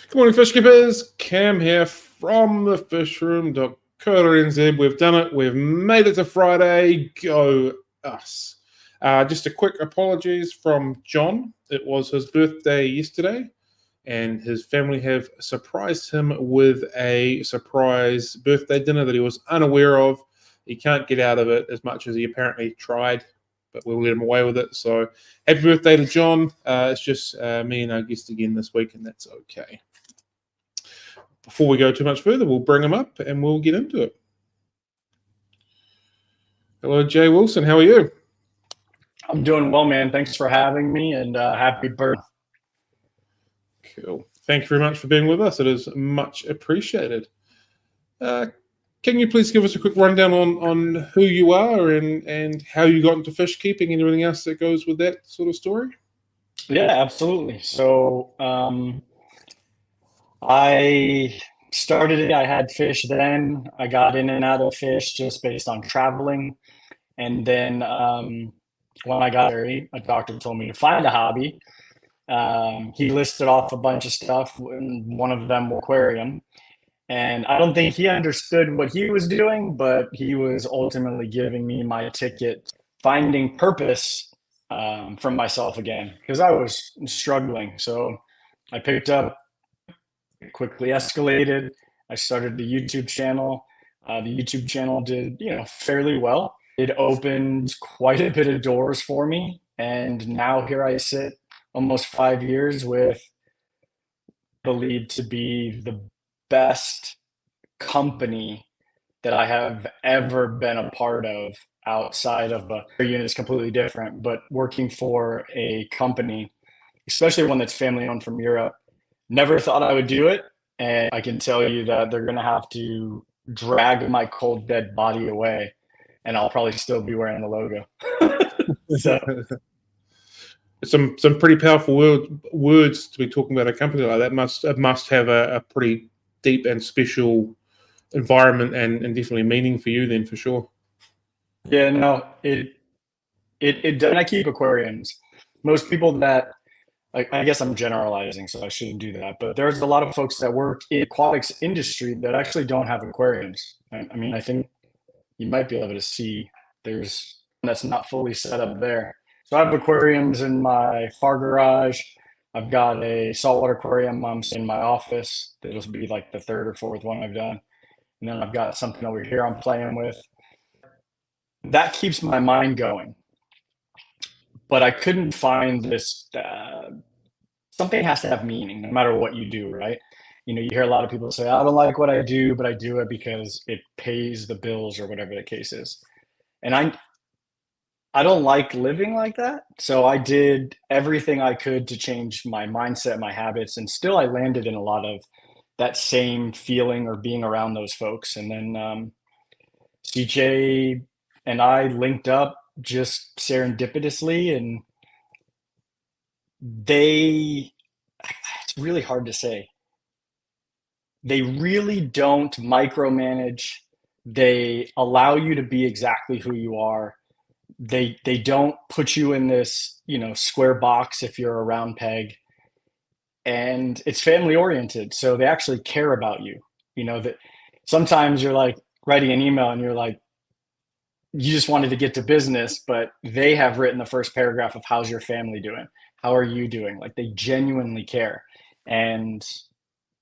Good morning, fish keepers. Cam here from the fishroom.co.nz. We've done it. We've made it to Friday. Go us. Just a quick apologies from John. It was his birthday yesterday, and his family have surprised him with a surprise birthday dinner that he was unaware of. He can't get out of it as much as he apparently tried, but we'll let him away with it. So happy birthday to John. It's just me and our guest again this week, and that's okay. Before we go too much further, we'll bring him up and we'll get into it. Hello, Jay Wilson. How are you? I'm doing well, man. Thanks for having me, and happy birthday. Cool. Thank you very much for being with us. It is much appreciated. Can you please give us a quick rundown on who you are and how you got into fish keeping and everything else that goes with that sort of story? Yeah, absolutely. So I started it. I had fish then. I got in and out of fish just based on traveling. And then when I got married, a doctor told me to find a hobby. He listed off a bunch of stuff, and one of them aquarium. And I don't think he understood what he was doing, but he was ultimately giving me my ticket, finding purpose from myself again, because I was struggling. So I picked up, quickly escalated. I started the YouTube channel. The YouTube channel did, fairly well. It opened quite a bit of doors for me. And now here I sit almost 5 years with believed to be the best company that I have ever been a part of outside of a unit is completely different, but working for a company, especially one that's family owned from Europe, never thought I would do it. And I can tell you that they're going to have to drag my cold dead body away, and I'll probably still be wearing the logo. So some pretty powerful words to be talking about a company like that. Must have a pretty deep and special environment and definitely meaning for you then, for sure. Yeah, no, it does. And I keep aquariums. Most people that I guess I'm generalizing, so I shouldn't do that. But there's a lot of folks that work in aquatics industry that actually don't have aquariums. I mean, I think you might be able to see there's that's not fully set up there. So I have aquariums in my far garage. I've got a saltwater aquarium in my office. That'll be like the third or fourth one I've done. And then I've got something over here I'm playing with. That keeps my mind going. But I couldn't find this. Something has to have meaning, no matter what you do, right? You hear a lot of people say, "I don't like what I do, but I do it because it pays the bills," or whatever the case is. And I don't like living like that. So I did everything I could to change my mindset, my habits, and still I landed in a lot of that same feeling or being around those folks. And then CJ and I linked up just serendipitously, and it's really hard to say. They really don't micromanage. They allow you to be exactly who you are. They don't put you in this, square box if you're a round peg. And it's family oriented. So they actually care about you. That sometimes you're like writing an email and you're like, you just wanted to get to business, but they have written the first paragraph of how's your family doing? How are you doing? Like, they genuinely care, and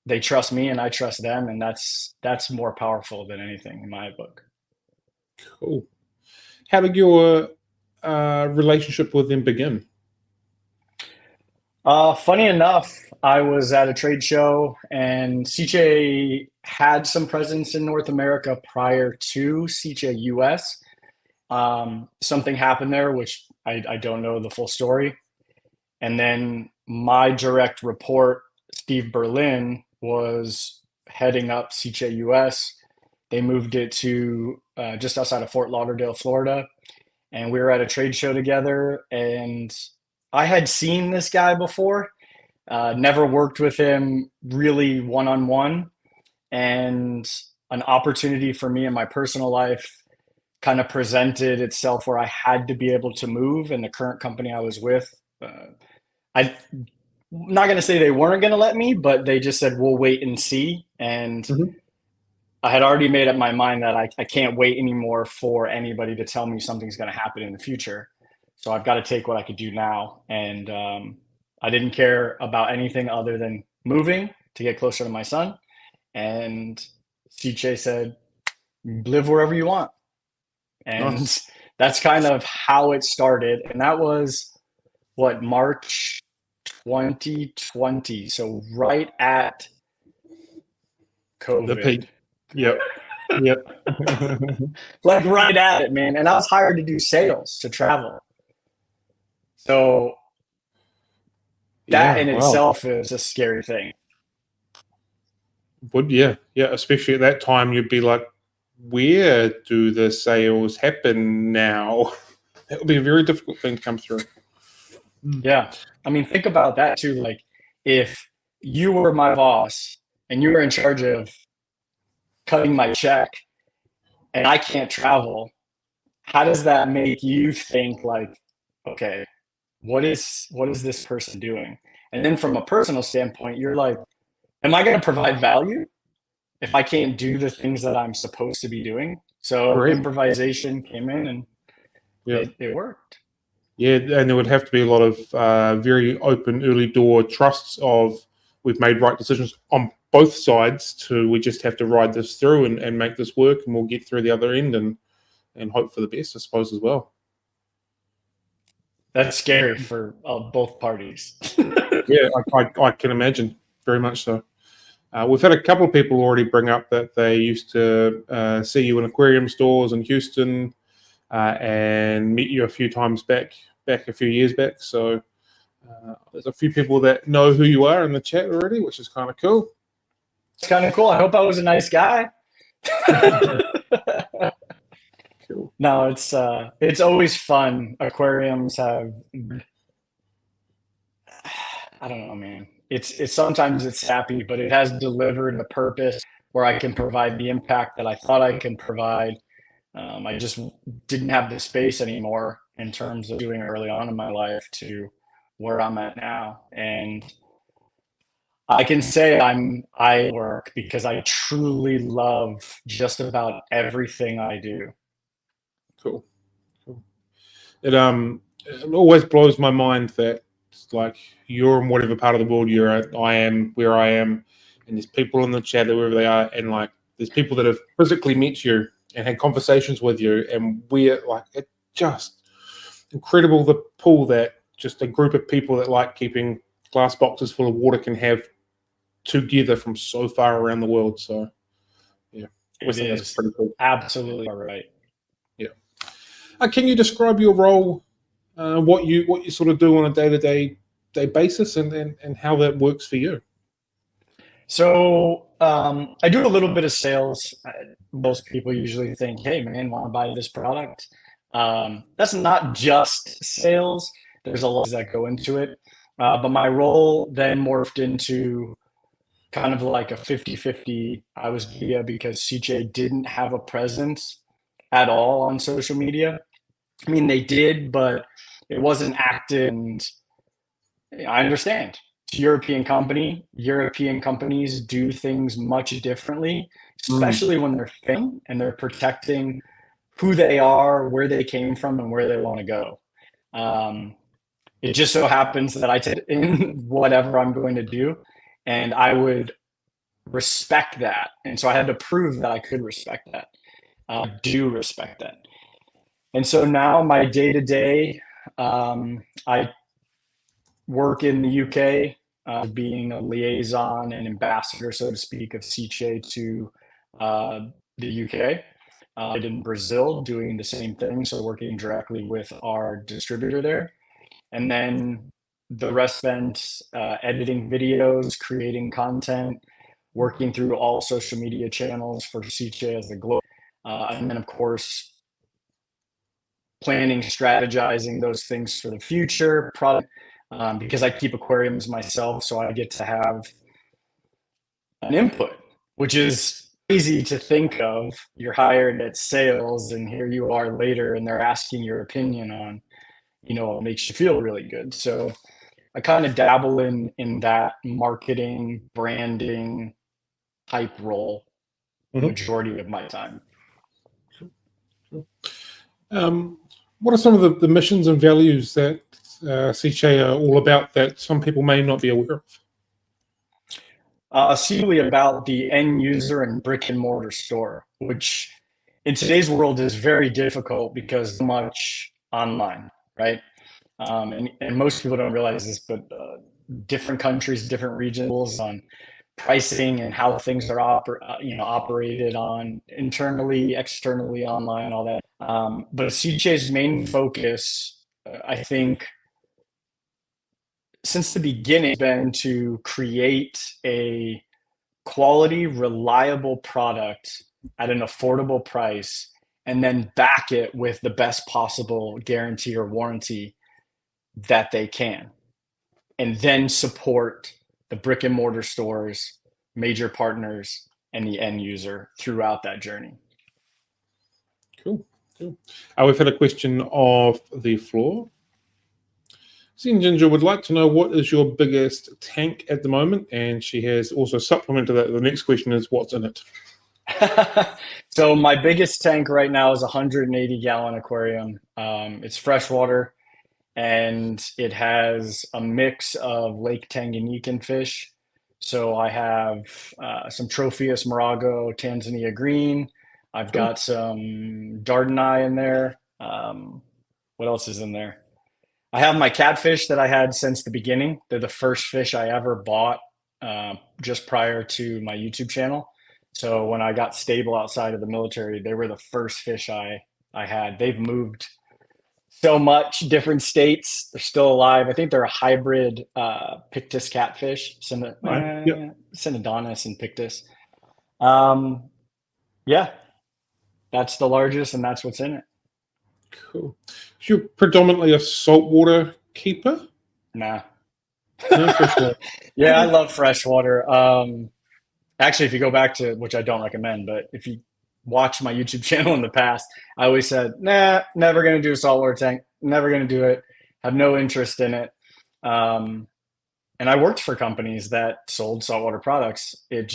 they trust me and I trust them. And that's more powerful than anything in my book. Cool. How did your relationship with them begin? Funny enough, I was at a trade show, and SICCE had some presence in North America prior to SICCE US. Something happened there, which I don't know the full story. And then my direct report, Steve Berlin, was heading up SICCE US. They moved it to just outside of Fort Lauderdale, Florida. And we were at a trade show together, and I had seen this guy before, never worked with him really one-on-one. And an opportunity for me in my personal life kind of presented itself where I had to be able to move. And the current company I was with, I not going to say they weren't going to let me, but they just said, we'll wait and see. And Mhm. I had already made up my mind that I can't wait anymore for anybody to tell me something's going to happen in the future. So I've got to take what I could do now. And I didn't care about anything other than moving to get closer to my son. And SICCE said, live wherever you want. And Nice. that's kind of how it started. And that was what, March 2020. So right at The COVID. peak. Yep. Yep. Like right at it, man. And I was hired to do sales, to travel. So that Yeah. in Wow. itself is a scary thing. Yeah. Especially at that time, you'd be like, where do the sales happen now? That would be a very difficult thing to come through. Yeah. I mean, think about that too. Like, if you were my boss and you were in charge of cutting my check and I can't travel, how does that make you think like, okay, what is this person doing? And then from a personal standpoint, you're like, am I going to provide value if I can't do the things that I'm supposed to be doing? So Correct. improvisation came in and Yeah. it worked. Yeah, and there would have to be a lot of very open early door trusts of we've made right decisions on both sides to we just have to ride this through and make this work and we'll get through the other end and hope for the best, I suppose, as well. That's scary for both parties. Yeah, I can imagine, very much so. We've had a couple of people already bring up that they used to see you in aquarium stores in Houston and meet you a few times back a few years back. So there's a few people that know who you are in the chat already, which is kind of cool. It's kind of cool. I hope I was a nice guy. Cool. No, it's always fun. Aquariums have, I don't know, man. It's sometimes it's happy, but it has delivered a purpose where I can provide the impact that I thought I can provide. I just didn't have the space anymore in terms of doing early on in my life to where I'm at now. And I can say I work because I truly love just about everything I do. Cool. It always blows my mind that it's like you're in whatever part of the world you're at, I am where I am, and there's people in the chat wherever they are, and like there's people that have physically met you and had conversations with you, and we're like it just incredible the pull that just a group of people that like keeping glass boxes full of water can have together from so far around the world. So yeah, I It think that's is pretty cool. absolutely right. Yeah. Can you describe your role, what you sort of do on a day basis, and how that works for you? So I do a little bit of sales. Most people usually think, "Hey, man, want to buy this product?" That's not just sales. There's a lot that go into it. But my role then morphed into kind of like a 50-50. I was media because CJ didn't have a presence at all on social media. I mean, they did, but it wasn't active. And I understand. It's a European company. European companies do things much differently, Mm. especially when they're filming and they're protecting who they are, where they came from, and where they want to go. Um, it just so happens that I did in whatever I'm going to do, and I would respect that. And so I had to prove that I could respect that. I do respect that. And so now my day to day, I work in the UK, being a liaison and ambassador, so to speak, of CCHE to uh, the UK. I did in Brazil doing the same thing, so working directly with our distributor there. And then the rest spent editing videos, creating content, working through all social media channels for CCHE as a globe. And then, of course, planning, strategizing those things for the future, product, because I keep aquariums myself, so I get to have an input, which is easy to think of. You're hired at sales, and here you are later, and they're asking your opinion on, it makes you feel really good. So I kind of dabble in that marketing, branding type role majority of my time. What are some of the missions and values that SICCE are all about that some people may not be aware of? Simply about the end user and brick and mortar store, which in today's world is very difficult because so much online, right? And most people don't realize this, but different countries, different regions on pricing and how things are operated on internally, externally, online, all that. But SICCE's main focus, I think, since the beginning, has been to create a quality, reliable product at an affordable price, and then back it with the best possible guarantee or warranty that they can, and then support the brick and mortar stores, major partners, and the end user throughout that journey. Cool. We've had a question off the floor. Sin Ginger would like to know what is your biggest tank at the moment, and she has also supplemented that. The next question is what's in it. So my biggest tank right now is a 180-gallon aquarium. It's freshwater, and it has a mix of Lake Tanganyika fish. So I have some Tropheus Morago Tanzania green. I've got some Dardeni in there. What else is in there? I have my catfish that I had since the beginning. They're the first fish I ever bought just prior to my YouTube channel. So when I got stable outside of the military, they were the first fish I had. They've moved so much, different states. They're still alive. I think they're a hybrid Pictus catfish, Synodontis and Pictus. Yeah, that's the largest, and that's what's in it. Cool. So you're predominantly a saltwater keeper? Nah. No, freshwater. Yeah, I love freshwater. Actually, if you go back to, which I don't recommend, but if you watch my YouTube channel in the past, I always said, nah, never going to do a saltwater tank, never going to do it, have no interest in it. And I worked for companies that sold saltwater products. It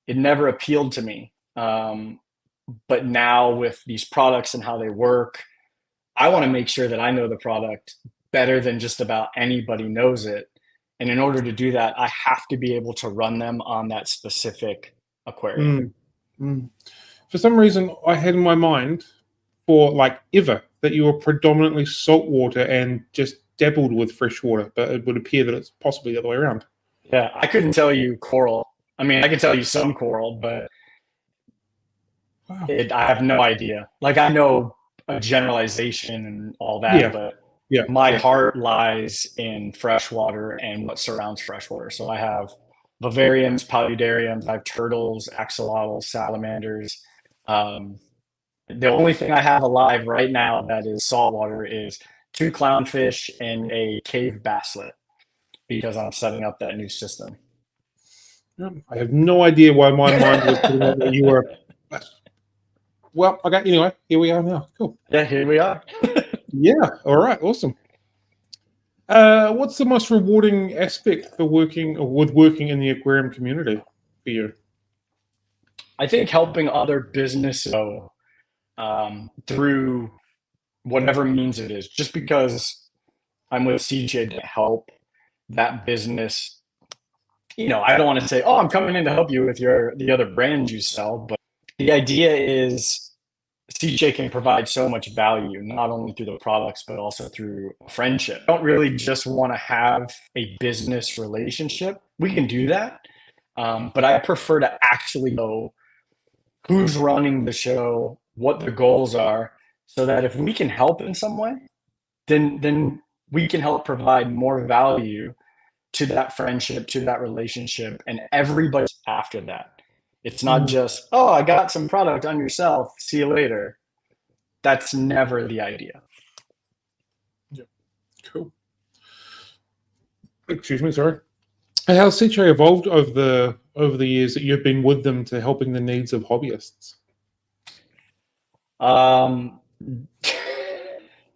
never appealed to me. But now with these products and how they work, I want to make sure that I know the product better than just about anybody knows it. And in order to do that, I have to be able to run them on that specific aquarium. For some reason, I had in my mind for like ever that you were predominantly saltwater and just dabbled with freshwater, but it would appear that it's possibly the other way around. Yeah, I couldn't tell you coral. I mean, I could tell you some coral, but wow. I have no idea. Like, I know a generalization and all that, but my heart lies in freshwater and what surrounds freshwater. So I have vivariums, paludariums, I have turtles, axolotls, salamanders. The only thing I have alive right now that is saltwater is 2 clownfish and a cave basslet, because I'm setting up that new system. I have no idea why my mind was putting out that you were. Well, okay, anyway, here we are now. Cool. Yeah, here we are. Yeah, all right, awesome. What's the most rewarding aspect for working in the aquarium community for you? I think helping other businesses through whatever means it is. Just because I'm with CJ to help that business, I don't want to say, oh, I'm coming in to help you with the other brands you sell, but the idea is CJ can provide so much value, not only through the products, but also through friendship. I don't really just want to have a business relationship. We can do that, but I prefer to actually know who's running the show, what the goals are, so that if we can help in some way, then we can help provide more value to that friendship, to that relationship, and everybody after that. It's not just, oh, I got some product on yourself, see you later. That's never the idea. Yeah, cool. Excuse me, sorry. How's SICCE evolved over the years that you've been with them to helping the needs of hobbyists?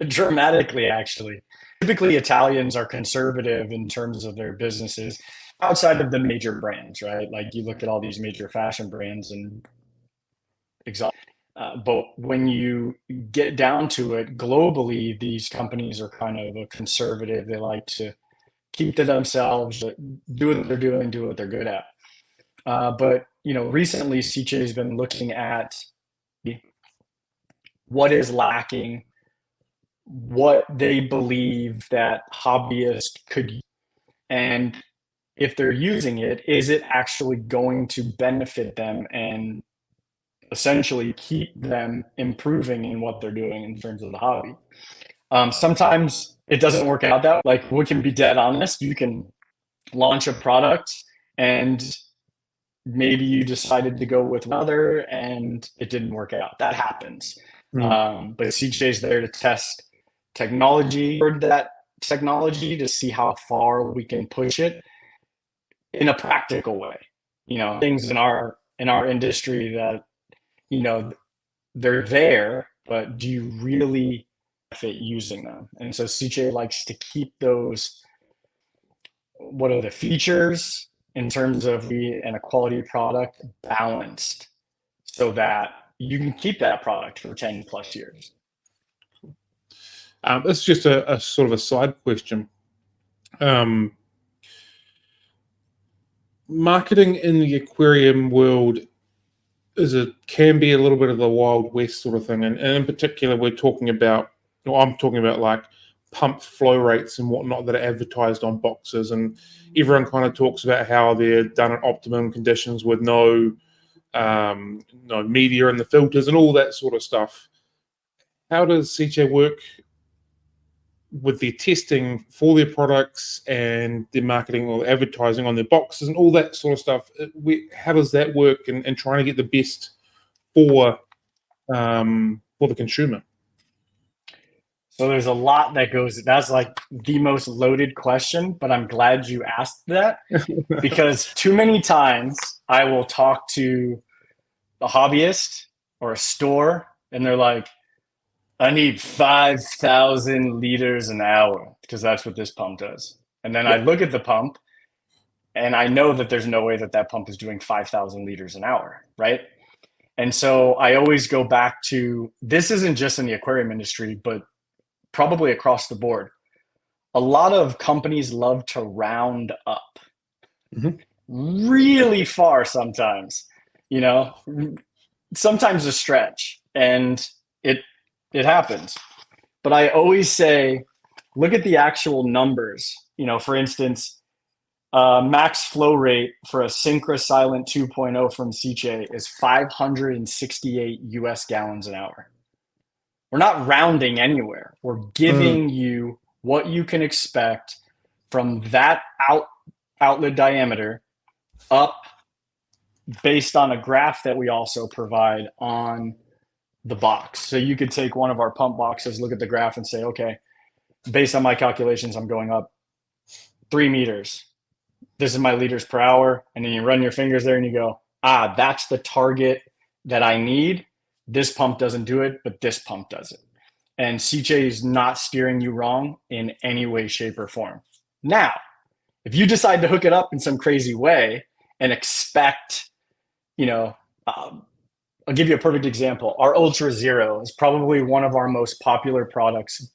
Dramatically, actually. typically Italians are conservative in terms of their businesses outside of the major brands, right? Like you look at all these major fashion brands and exhaust. But when you get down to it, globally, these companies are kind of a conservative. They like to keep to themselves, do what they're doing, do what they're good at. But recently, SICCE has been looking at what is lacking, what they believe that hobbyists could use, and if they're using it, is it actually going to benefit them and essentially keep them improving in what they're doing in terms of the hobby. Sometimes it doesn't work out that way. Like, we can be dead honest. You can launch a product and maybe you decided to go with another and it didn't work out. That happens. But SICCE is there to test technology or that technology to see how far we can push it in a practical way. Things in our industry that they're there, but do you really benefit using them? And so SICCE likes to keep those, what are the features in terms of and a quality product balanced so that you can keep that product for 10 plus years. That's just a sort of a side question. Marketing in the aquarium world can be a little bit of the Wild West sort of thing, and in particular, I'm talking about like pump flow rates and whatnot that are advertised on boxes, and everyone kind of talks about how they're done at optimum conditions with no media in the filters and all that sort of stuff. How does SICCE work with their testing for their products and their marketing or advertising on their boxes and all that sort of stuff? How does that work in trying to get the best for the consumer? So there's a lot that goes. That's like the most loaded question, but I'm glad you asked that because too many times I will talk to a hobbyist or a store and they're like, I need 5,000 liters an hour because that's what this pump does. And then I look at the pump and I know that there's no way that pump is doing 5,000 liters an hour, right? And so I always go back to, this isn't just in the aquarium industry, but probably across the board. A lot of companies love to round up really far sometimes, sometimes a stretch, and it happens. But I always say, look at the actual numbers. For instance, max flow rate for a Synchro Silent 2.0 from SICCE is 568 US gallons an hour. We're not rounding anywhere. We're giving you what you can expect from that outlet diameter up based on a graph that we also provide on the box. So you could take one of our pump boxes, look at the graph and say, okay, based on my calculations, I'm going up 3 meters. This is my liters per hour. And then you run your fingers there and you go, that's the target that I need. This pump doesn't do it, but this pump does it. And SICCE is not steering you wrong in any way, shape, or form. Now, if you decide to hook it up in some crazy way and expect, I'll give you a perfect example. Our Ultra Zero is probably one of our most popular products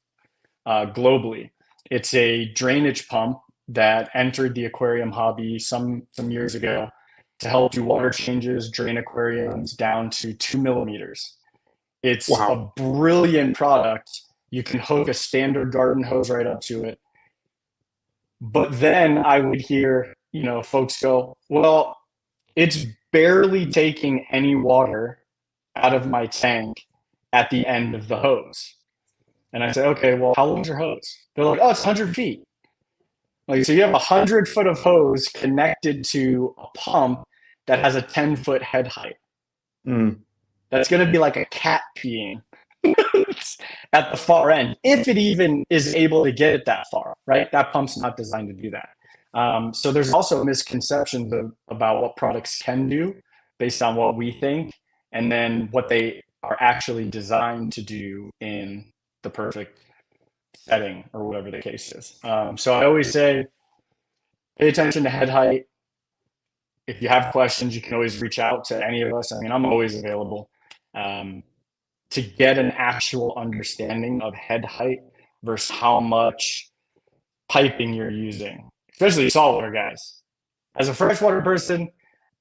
globally. It's a drainage pump that entered the aquarium hobby some years ago to help do water changes, drain aquariums down to 2 millimeters. It's a brilliant product. You can hook a standard garden hose right up to it. But then I would hear, folks go, well, it's barely taking any water out of my tank at the end of the hose. And I say, okay, well, how long's your hose? They're like, it's 100 feet. Like, so you have 100 foot of hose connected to a pump that has a 10-foot head height. That's going to be like a cat peeing at the far end, if it even is able to get it that far, right? That pump's not designed to do that. So there's also misconceptions about what products can do based on what we think, and then what they are actually designed to do in the perfect setting or whatever the case is. So I always say, pay attention to head height. If you have questions, you can always reach out to any of us. I mean, I'm always available to get an actual understanding of head height versus how much piping you're using, especially saltwater guys. As a freshwater person,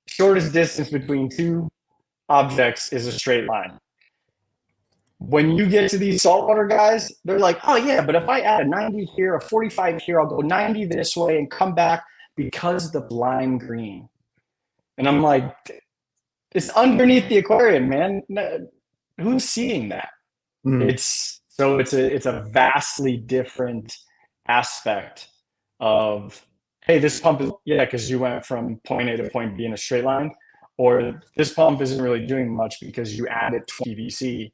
shortest distance between two objects is a straight line. When you get to these saltwater guys, they're like, oh yeah, but if I add a 90 here, a 45 here, I'll go 90 this way and come back because the lime green. And I'm like, it's underneath the aquarium, man. Who's seeing that? It's a vastly different aspect of, hey, this pump is, because you went from point A to point B in a straight line, or this pump isn't really doing much because you added 20 PVC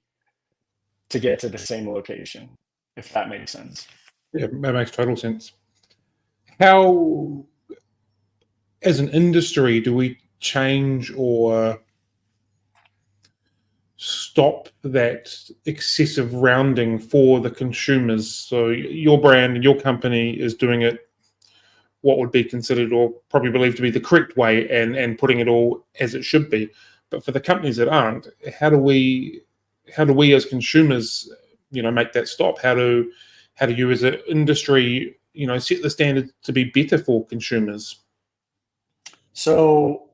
to get to the same location, if that makes sense. Yeah, that makes total sense. How, as an industry, do we change or stop that excessive rounding for the consumers? So your brand and your company is doing it what would be considered or probably believed to be the correct way and putting it all as it should be. But for the companies that aren't, how do we as consumers, make that stop? How do you as an industry, set the standard to be better for consumers? So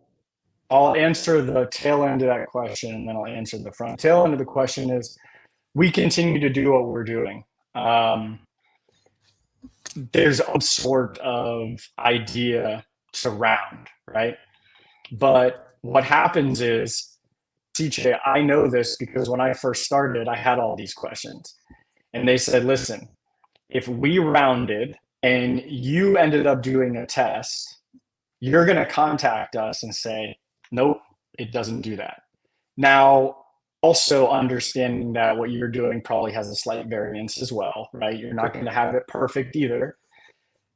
I'll answer the tail end of that question, and then I'll answer the front. Tail end of the question is, we continue to do what we're doing. There's a sort of idea to round, right? But what happens is, CJ, I know this because when I first started, I had all these questions. And they said, listen, if we rounded and you ended up doing a test, you're going to contact us and say, nope, it doesn't do that. Now, also understanding that what you're doing probably has a slight variance as well, right? You're not going to have it perfect either.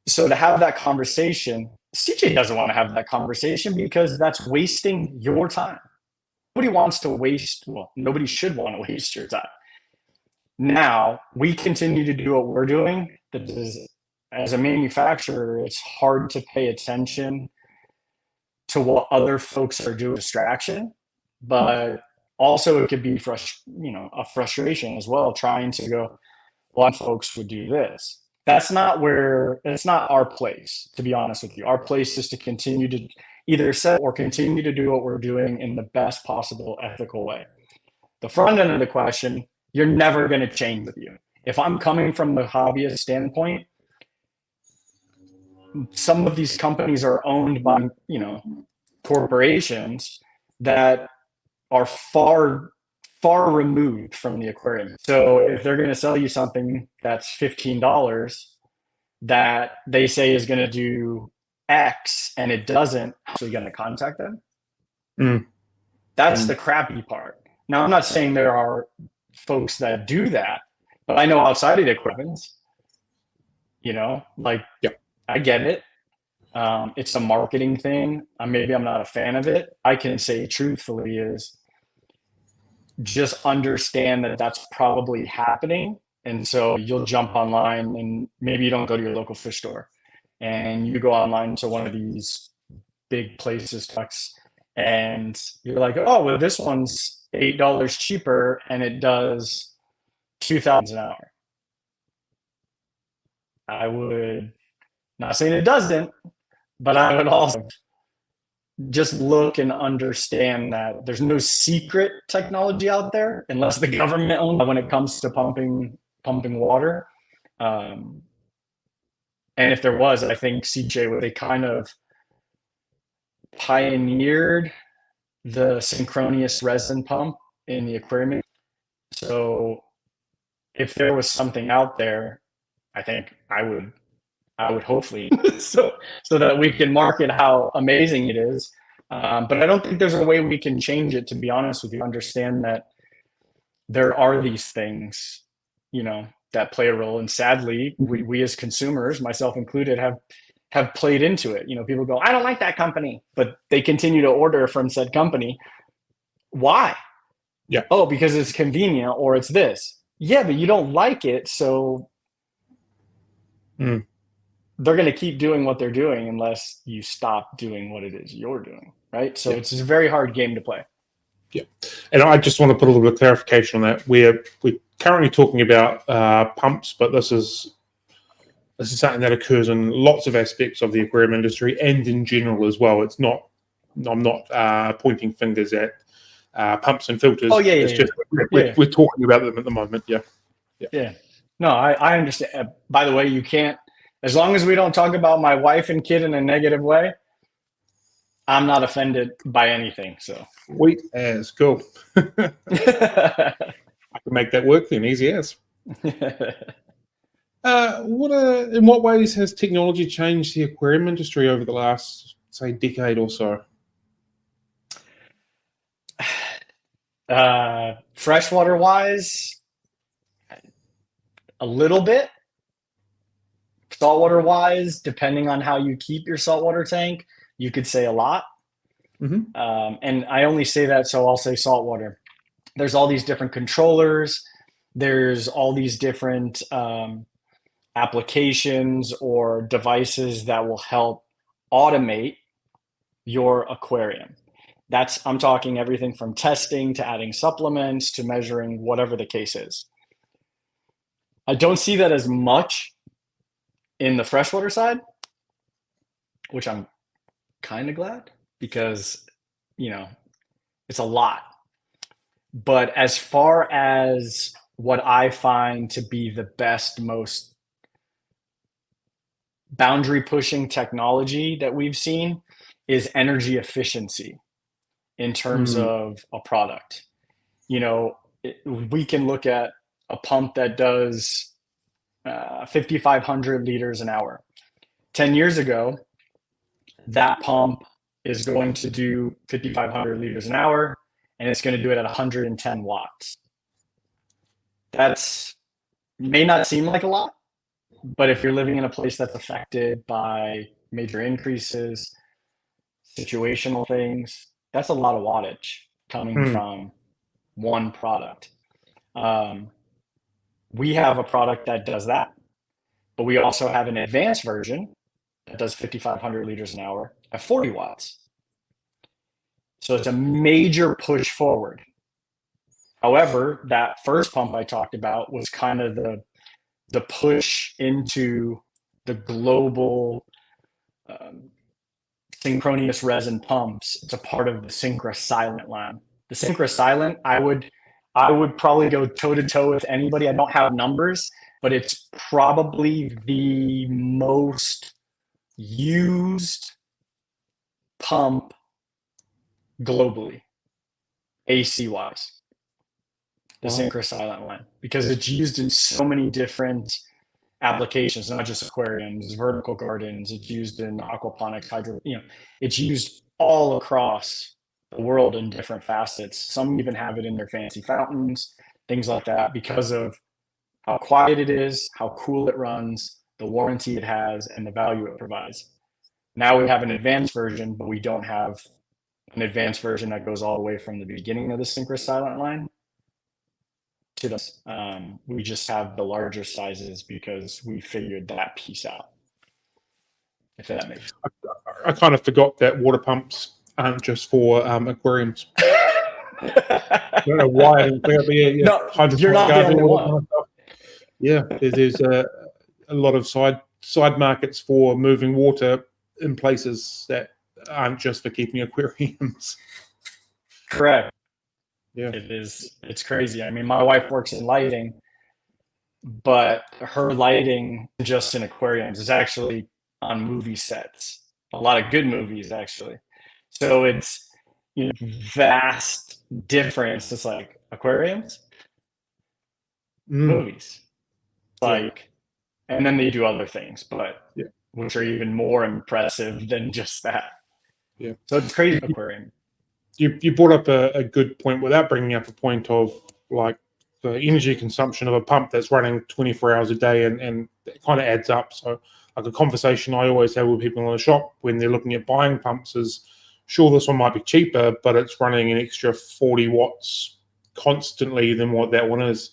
So to have that conversation, CJ doesn't want to have that conversation because that's wasting your time. Nobody wants to waste, well, nobody should want to waste your time. Now, we continue to do what we're doing. That is, as a manufacturer, it's hard to pay attention to what other folks are doing, distraction, but also it could be a frustration as well, trying to go, well, folks would do this. It's not our place, to be honest with you. Our place is to continue to either set or continue to do what we're doing in the best possible ethical way. The front end of the question, you're never going to change with you. If I'm coming from the hobbyist standpoint, some of these companies are owned by, corporations that are far, far removed from the aquarium. So if they're going to sell you something that's $15 that they say is going to do X and it doesn't, so you're going to contact them. That's the crappy part. Now, I'm not saying there are folks that do that, but I know outside of the equipment, I get it. It's a marketing thing. Maybe I'm not a fan of it. I can say truthfully is just understand that that's probably happening. And so you'll jump online and maybe you don't go to your local fish store and you go online to one of these big places, and you're like, oh, well, this one's $8 cheaper and it does 2,000 an hour. I would not saying it doesn't, but I would also just look and understand that there's no secret technology out there unless the government owns it when it comes to pumping water. And if there was, I think CJ, they kind of pioneered the synchronous resin pump in the aquarium. So if there was something out there, I think I would hopefully so that we can market how amazing it is. But I don't think there's a way we can change it, to be honest with you. Understand that there are these things, that play a role. And sadly, we as consumers, myself included, have played into it. People go, I don't like that company, but they continue to order from said company. Why? Yeah. Oh, because it's convenient or it's this. Yeah, but you don't like it. So Mm. they're going to keep doing what they're doing unless you stop doing what it is you're doing, right? So Yeah. it's a very hard game to play. Yeah, and I just want to put a little bit of clarification on that. We're currently talking about pumps, but this is something that occurs in lots of aspects of the aquarium industry and in general as well. It's not. I'm not pointing fingers at pumps and filters. Oh, yeah, it's yeah, just we're talking about them at the moment. Yeah. Yeah. No, I understand. By the way, you can't, as long as we don't talk about my wife and kid in a negative way, I'm not offended by anything. So Sweet as cool. I can make that work then, easy as. In what ways has technology changed the aquarium industry over the last, say, decade or so? Freshwater wise, a little bit. Saltwater wise, depending on how you keep your saltwater tank, you could say a lot. Mm-hmm. And I only say that, so I'll say saltwater. There's all these different controllers. There's all these different applications or devices that will help automate your aquarium. I'm talking everything from testing to adding supplements to measuring, whatever the case is. I don't see that as much in the freshwater side, which I'm kind of glad, because, it's a lot. But as far as what I find to be the best, most boundary pushing technology that we've seen is energy efficiency in terms of a product. We can look at a pump that does 5,500 liters an hour. 10 years ago, that pump is going to do 5,500 liters an hour, and it's going to do it at 110 watts. That's may not seem like a lot, but if you're living in a place that's affected by major increases, situational things, that's a lot of wattage coming from one product. We have a product that does that, but we also have an advanced version that does 5,500 liters an hour at 40 watts. So it's a major push forward. However, that first pump I talked about was kind of the push into the global synchronous resin pumps. It's a part of the SICCE Silent line. The SICCE Silent, I would probably go toe to toe with anybody. I don't have numbers, but it's probably the most used pump globally, AC wise. The SICCE Silent line, because it's used in so many different applications, not just aquariums, vertical gardens. It's used in aquaponics, it's used all across the world in different facets. Some even have it in their fancy fountains, things like that, because of how quiet it is, how cool it runs, the warranty it has, and the value it provides. Now we have an advanced version, but we don't have an advanced version that goes all the way from the beginning of the SICCE Silent line to this. We just have the larger sizes because we figured that piece out. If that makes sense. I kind of forgot that water pumps aren't just for aquariums. I don't know why I didn't think it'd be No, you're not the only one. Kind of stuff. Yeah, there's a lot of side markets for moving water in places that aren't just for keeping aquariums. Correct. Yeah, it's crazy. I mean, my wife works in lighting, but her lighting just in aquariums is actually on movie sets. A lot of good movies, actually. So it's vast difference. It's like aquariums, movies, and then they do other things, but which are even more impressive than just that. Yeah. So it's crazy aquarium. You brought up a good point without bringing up a point of like the energy consumption of a pump that's running 24 hours a day, and it kind of adds up. So like a conversation I always have with people in the shop when they're looking at buying pumps is, sure, this one might be cheaper, but it's running an extra 40 watts constantly than what that one is.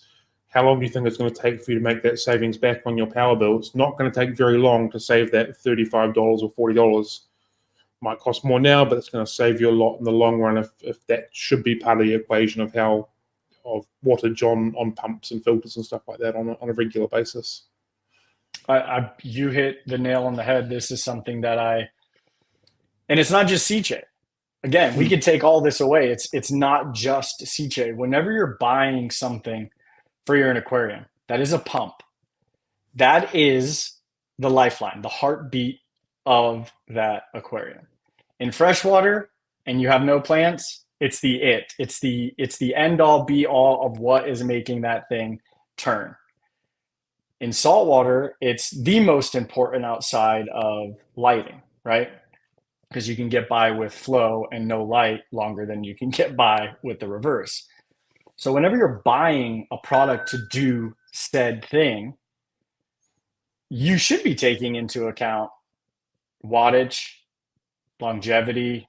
how long do you think it's going to take for you to make that savings back on your power bill? It's not going to take very long to save that $35 or $40. Might cost more now, but it's going to save you a lot in the long run if that should be part of the equation of wattage on pumps and filters and stuff like that on a regular basis. You hit the nail on the head. This is something that and it's not just SICCE. Again, we could take all this away. It's not just SICCE. Whenever you're buying something for your aquarium, that is a pump. That is the lifeline, the heartbeat of that aquarium. In freshwater, and you have no plants, it's the end all be all of what is making that thing turn. In saltwater, it's the most important outside of lighting, right? Because you can get by with flow and no light longer than you can get by with the reverse. So whenever you're buying a product to do said thing, you should be taking into account wattage, longevity,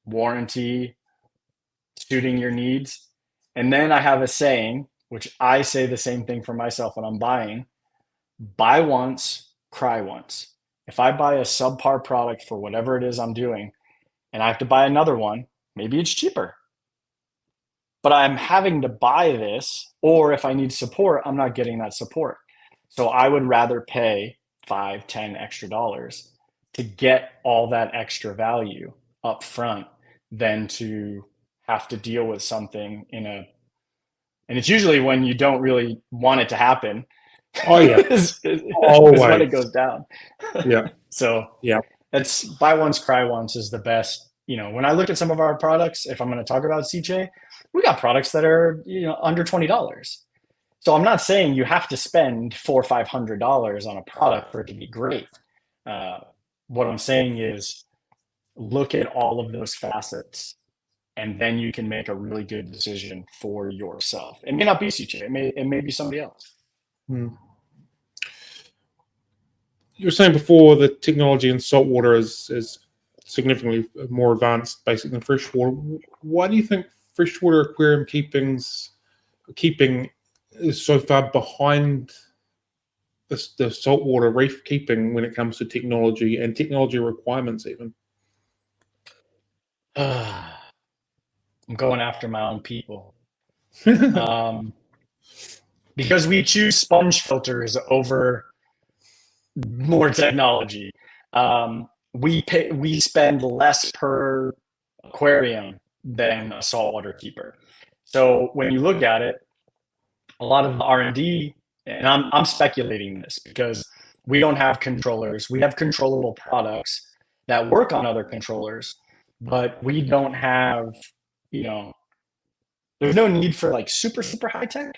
warranty, suiting your needs. And then I have a saying, which I say the same thing for myself when I'm buying: buy once, cry once. If I buy a subpar product for whatever it is I'm doing, and I have to buy another one, maybe it's cheaper, but I'm having to buy this, or if I need support, I'm not getting that support. So I would rather pay $5, $10 extra to get all that extra value up front than to have to deal with something and it's usually when you don't really want it to happen. Oh yeah. is when it goes down. Yeah. So yeah, that's buy once, cry once is the best. When I look at some of our products, if I'm going to talk about SICCE, we got products that are, under $20. So I'm not saying you have to spend $400 or $500 on a product for it to be great. What I'm saying is look at all of those facets, and then you can make a really good decision for yourself. It may not be SICCE. It may be somebody else. You were saying before the technology in saltwater is significantly more advanced, basically, than freshwater. Why do you think freshwater aquarium keeping is so far behind the saltwater reef keeping when it comes to technology and technology requirements even? I'm going after my own people. Because we choose sponge filters over more technology. We spend less per aquarium than a saltwater keeper. So when you look at it, a lot of the R&D, and I'm speculating this because we don't have controllers. We have controllable products that work on other controllers, but we don't have, there's no need for like super, super high tech,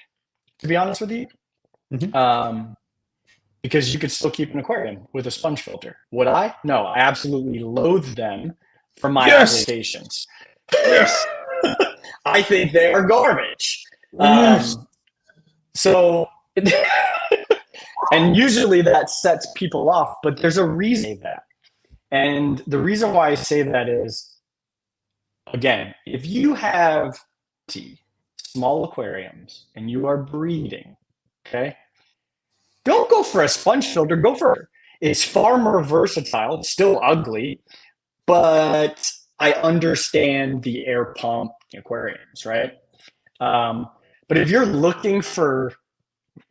to be honest with you. Because you could still keep an aquarium with a sponge filter. Would I? No, I absolutely loathe them for my applications. Yes. I think they are garbage. Yes. So, and usually that sets people off, but there's a reason for that. And the reason why I say that is, again, if you have small aquariums and you are breeding, okay, don't go for a sponge filter. It's far more versatile. It's still ugly, but I understand the air pump aquariums, right? But if you're looking for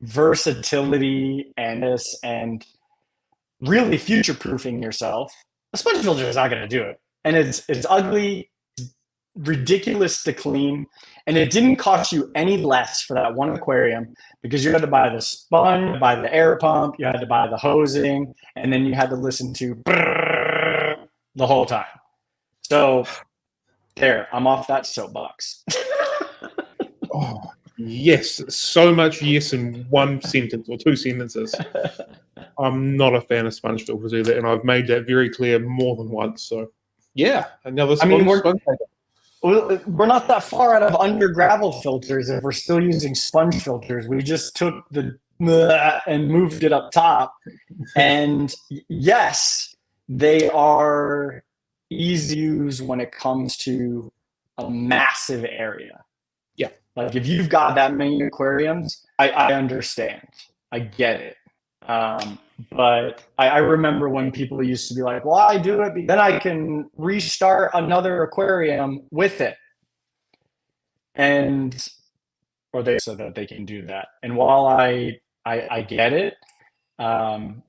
versatility and really future-proofing yourself, a sponge filter is not going to do it. And it's ugly, ridiculous to clean, and it didn't cost you any less for that one aquarium because you had to buy the sponge, buy the air pump, you had to buy the hosing, and then you had to listen to the whole time. So there, I'm off that soapbox. Oh, yes, so much yes in one sentence or two sentences. I'm not a fan of sponge filters either, and I've made that very clear more than once. So yeah, another sponge filter. We're not that far out of under gravel filters if we're still using sponge filters. We just took the and moved it up top. And yes, they are easy to use when it comes to a massive area. Yeah. Like if you've got that many aquariums, I understand. I get it. But I remember when people used to be like, well, I do it, then I can restart another aquarium with it. And, or they so that they can do that. And while I get it,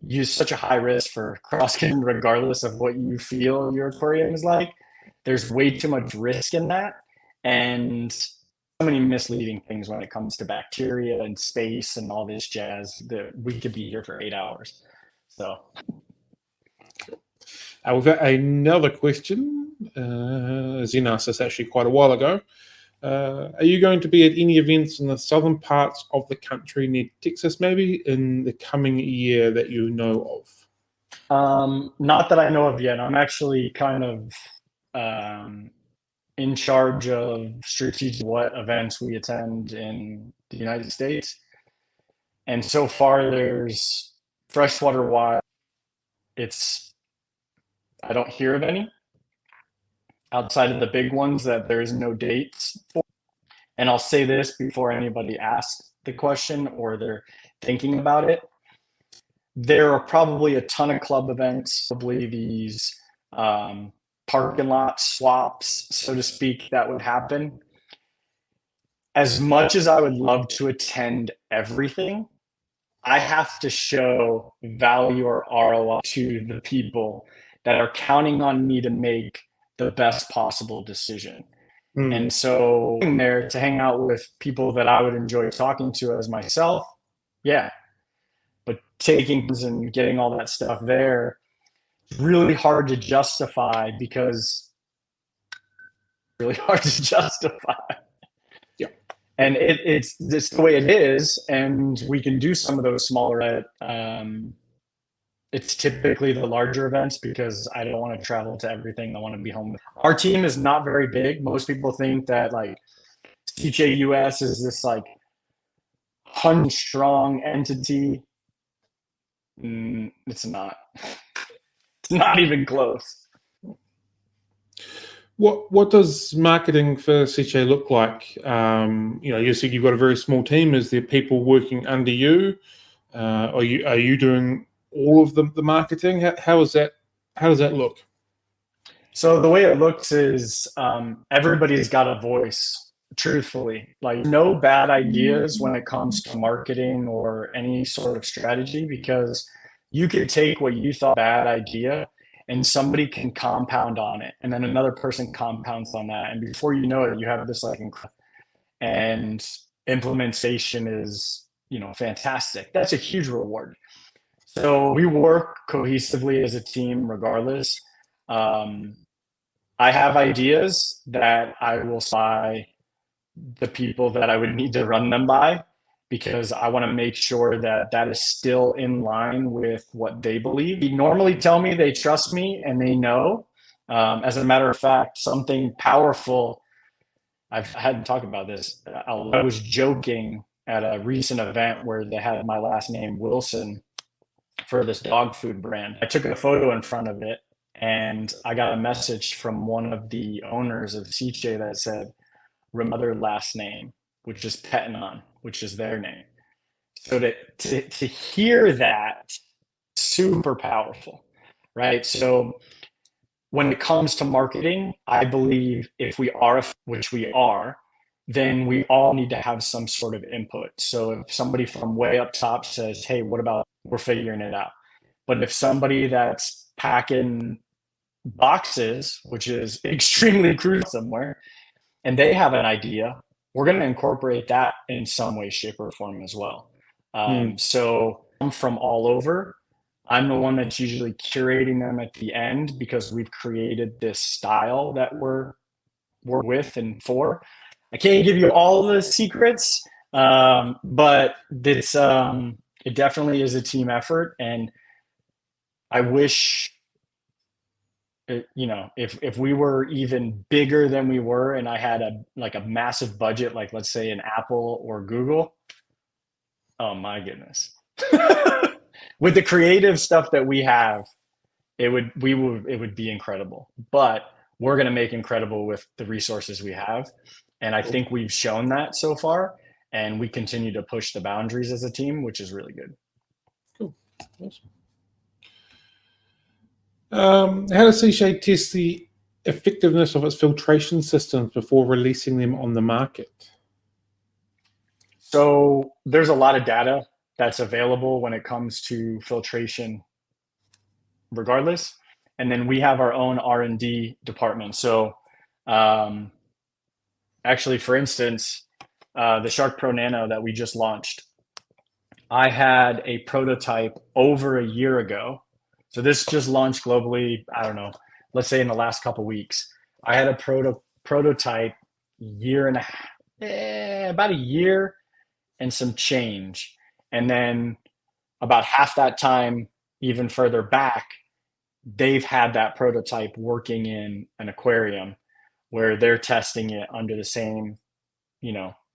use such a high risk for crossing regardless of what you feel your aquarium is like. There's way too much risk in that. And so many misleading things when it comes to bacteria and space and all this jazz that we could be here for 8 hours. So we've got another question. Zen asked us actually quite a while ago. Are you going to be at any events in the southern parts of the country near Texas, maybe in the coming year that you know of? Not that I know of yet. I'm actually kind of in charge of strategic what events we attend in the United States. And so far there's freshwater wild. I don't hear of any outside of the big ones that there is no dates for. And I'll say this before anybody asks the question or they're thinking about it. There are probably a ton of club events, probably these parking lot swaps, so to speak, that would happen. As much as I would love to attend everything, I have to show value or ROI to the people that are counting on me to make the best possible decision. And so being there to hang out with people that I would enjoy talking to as myself, yeah. But taking and getting all that stuff there, really hard to justify because really hard to justify. Yeah. And it's the way it is, and we can do some of those smaller. It's typically the larger events because I don't want to travel to everything. I want to be home. Our team is not very big. Most people think that like SICCE US is this like 100 strong entity. It's not. It's not even close. What does marketing for SICCE look like? You said you've got a very small team. Is there people working under you? Are you doing all of the marketing? How does that look? So the way it looks is everybody's got a voice. Truthfully, like no bad ideas when it comes to marketing or any sort of strategy, because you could take what you thought bad idea and somebody can compound on it, and then another person compounds on that, and before you know it, you have this like and implementation is fantastic. That's a huge reward. So we work cohesively as a team regardless. I have ideas that I will buy the people that I would need to run them by, because I want to make sure that that is still in line with what they believe. They normally tell me they trust me and they know. As a matter of fact, something powerful, I've had to talk about this. I was joking at a recent event where they had my last name, Wilson, for this dog food brand. I took a photo in front of it and I got a message from one of the owners of SICCE that said, "Remember last name," which is Petinon, which is their name. So to hear that, super powerful, right? So when it comes to marketing, I believe if we are, which we are, then we all need to have some sort of input. So if somebody from way up top says, "Hey, what about we're figuring it out?" But if somebody that's packing boxes, which is extremely crucial somewhere, and they have an idea, we're going to incorporate that in some way, shape, or form as well. So I'm from all over. I'm the one that's usually curating them at the end because we've created this style that we're with and for. I can't give you all the secrets, but it's it definitely is a team effort, and I wish if we were even bigger than we were and I had a massive budget, like let's say an Apple or Google, oh my goodness. With the creative stuff that we have, it would be incredible. But we're going to make incredible with the resources we have. And I think we've shown that so far, and we continue to push the boundaries as a team, which is really good. Cool. Awesome. How does SICCE test the effectiveness of its filtration systems before releasing them on the market? So there's a lot of data that's available when it comes to filtration regardless. And then we have our own R&D department. So actually, for instance, the Shark Pro Nano that we just launched, I had a prototype over a year ago. So this just launched globally, I don't know, let's say in the last couple of weeks. I had a prototype about a year and some change. And then about half that time, even further back, they've had that prototype working in an aquarium where they're testing it under the same,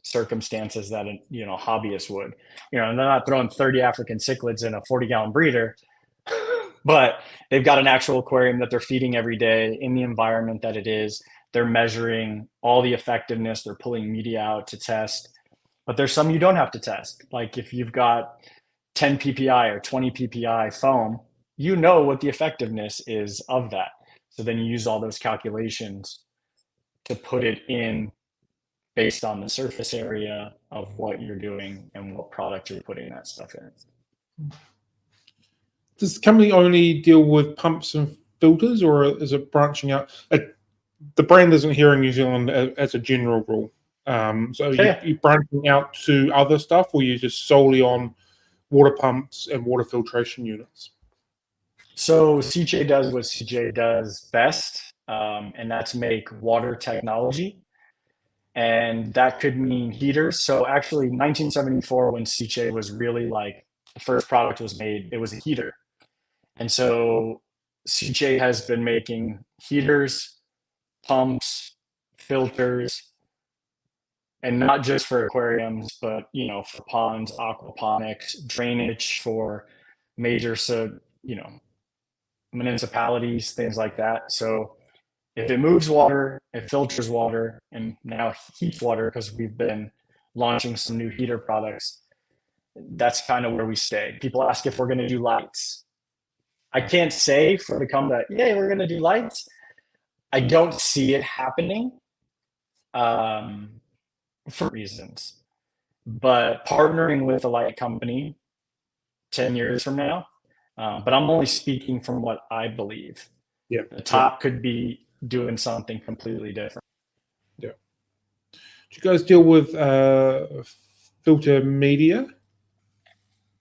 circumstances that a hobbyist would. And they're not throwing 30 African cichlids in a 40-gallon breeder, but they've got an actual aquarium that they're feeding every day in the environment that it is. They're measuring all the effectiveness. They're pulling media out to test. But there's some you don't have to test. Like if you've got 10 PPI or 20 PPI foam, you know what the effectiveness is of that. So then you use all those calculations to put it in based on the surface area of what you're doing and what product you're putting that stuff in. Does the company only deal with pumps and filters, or is it branching out? The brand isn't here in New Zealand as a general rule. So you're branching out to other stuff, or you're just solely on water pumps and water filtration units? So SICCE does what SICCE does best, and that's make water technology. And that could mean heaters. So actually 1974, when SICCE was really like the first product was made, it was a heater. And so SICCE has been making heaters, pumps, filters, and not just for aquariums, but for ponds, aquaponics, drainage for major municipalities, things like that. So if it moves water, it filters water, and now heats water because we've been launching some new heater products. That's kind of where we stay. People ask if we're going to do lights. I can't say for the company that, yeah, we're going to do lights. I don't see it happening for reasons. But partnering with a light company 10 years from now, but I'm only speaking from what I believe. Yeah. The top could be doing something completely different. Yeah. Do you guys deal with filter media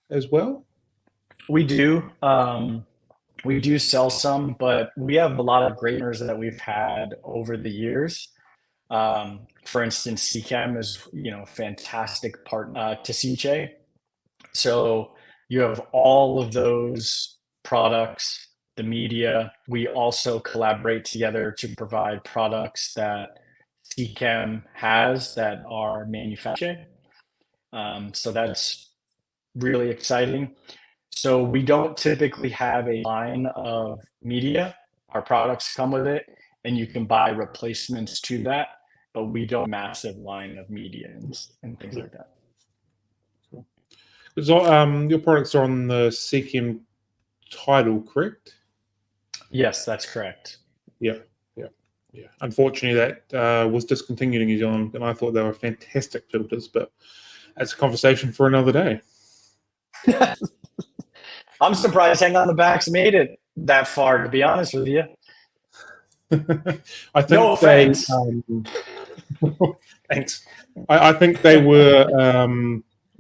as well? We do. We do sell some, but we have a lot of great partners that we've had over the years. For instance, CChem is fantastic partner to SICCE. So you have all of those products, the media. We also collaborate together to provide products that CChem has that are manufactured. So that's really exciting. So we don't typically have a line of media. Our products come with it, and you can buy replacements to that, but we don't have a massive line of media and things like that. Cool. So, your products are on the SICCE title, correct? Yes, that's correct. Yeah. Unfortunately, that was discontinued in New Zealand, and I thought they were fantastic filters, but that's a conversation for another day. I'm surprised Hang on the Backs made it that far, to be honest with you. I think thanks. I think they were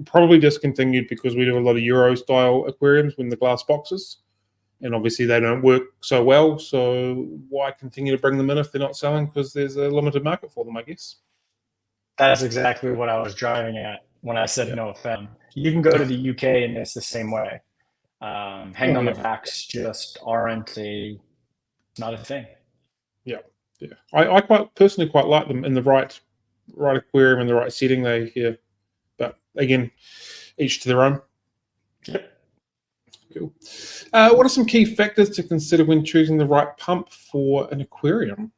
probably discontinued because we do a lot of Euro style aquariums in the glass boxes, and obviously they don't work so well. So why continue to bring them in if they're not selling? Because there's a limited market for them, I guess. That's exactly what I was driving at when I said no offense. You can go to the UK and it's the same way. Hang on the Backs just aren't not a thing. Yeah. I personally quite like them in the right aquarium and the right setting. But again, each to their own. Yep. Cool. What are some key factors to consider when choosing the right pump for an aquarium?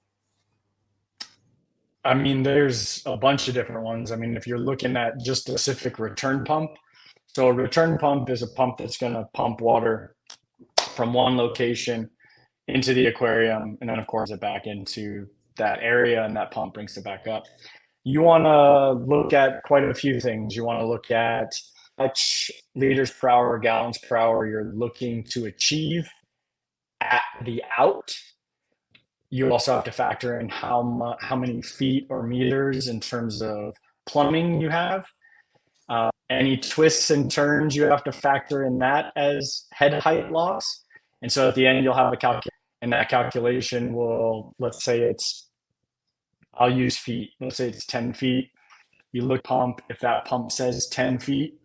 I mean, there's a bunch of different ones. I mean, if you're looking at just a specific return pump, so a return pump is a pump that's going to pump water from one location into the aquarium, and then of course it back into that area, and that pump brings it back up. You want to look at quite a few things. You want to look at how much liters per hour, gallons per hour you're looking to achieve at the out. You also have to factor in how many feet or meters in terms of plumbing you have. Any twists and turns, you have to factor in that as head height loss. And so at the end, you'll have a calculation, and that calculation will, let's say it's, I'll use feet. Let's say it's 10 feet. You look pump, if that pump says 10 feet,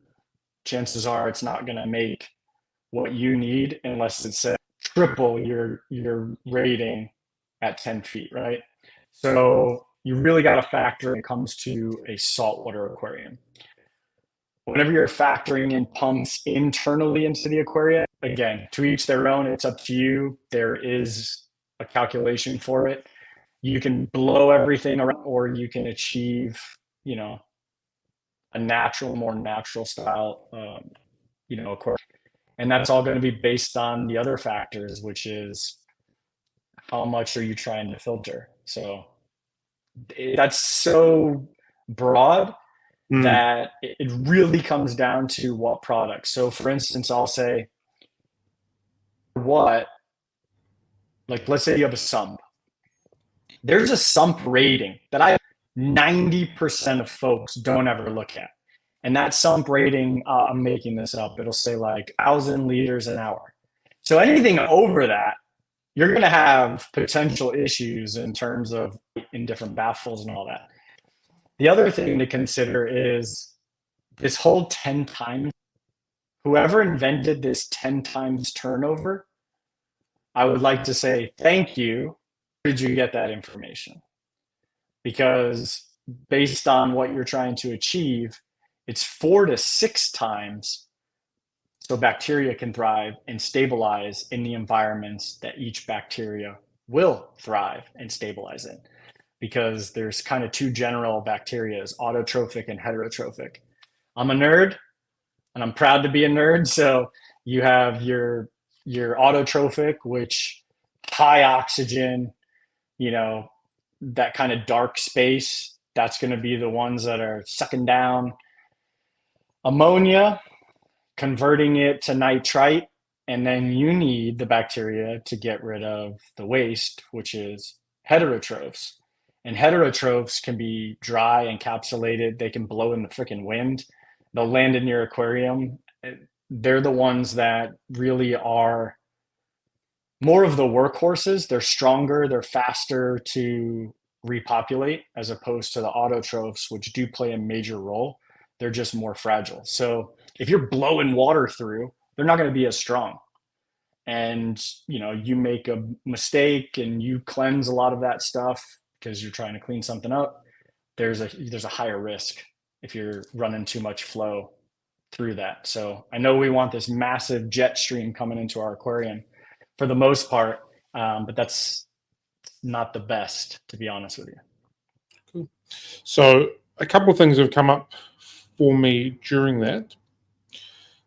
chances are it's not going to make what you need unless it says triple your rating at 10 feet, right? So you really got to factor when it comes to a saltwater aquarium. Whenever you're factoring in pumps internally into the aquarium, again, to each their own, it's up to you. There is a calculation for it. You can blow everything around, or you can achieve, a more natural style, aquarium. And that's all going to be based on the other factors, which is how much are you trying to filter. So that's so broad that it really comes down to what product. So for instance, I'll say let's say you have a sump. There's a sump rating that 90% of folks don't ever look at. And that sump rating, I'm making this up, it'll say like 1,000 liters an hour. So anything over that, you're going to have potential issues in terms of in different baffles and all that. The other thing to consider is this whole 10 times. Whoever invented this 10 times turnover, I would like to say thank you. Where did you get that information? Because based on what you're trying to achieve, it's 4 to 6 times so bacteria can thrive and stabilize in the environments that each bacteria will thrive and stabilize in. Because there's kind of two general bacterias, autotrophic and heterotrophic. I'm a nerd, and I'm proud to be a nerd. So you have your autotrophic, which high oxygen, that kind of dark space. That's going to be the ones that are sucking down ammonia, converting it to nitrite, and then you need the bacteria to get rid of the waste, which is heterotrophs. And heterotrophs can be dry, encapsulated. They can blow in the freaking wind. They'll land in your aquarium. They're the ones that really are more of the workhorses. They're stronger. They're faster to repopulate as opposed to the autotrophs, which do play a major role. They're just more fragile. So if you're blowing water through, they're not going to be as strong. And, you make a mistake and you cleanse a lot of that stuff because you're trying to clean something up, there's a higher risk if you're running too much flow through that. So I know we want this massive jet stream coming into our aquarium for the most part, but that's not the best, to be honest with you. Cool. So a couple of things have come up for me during that.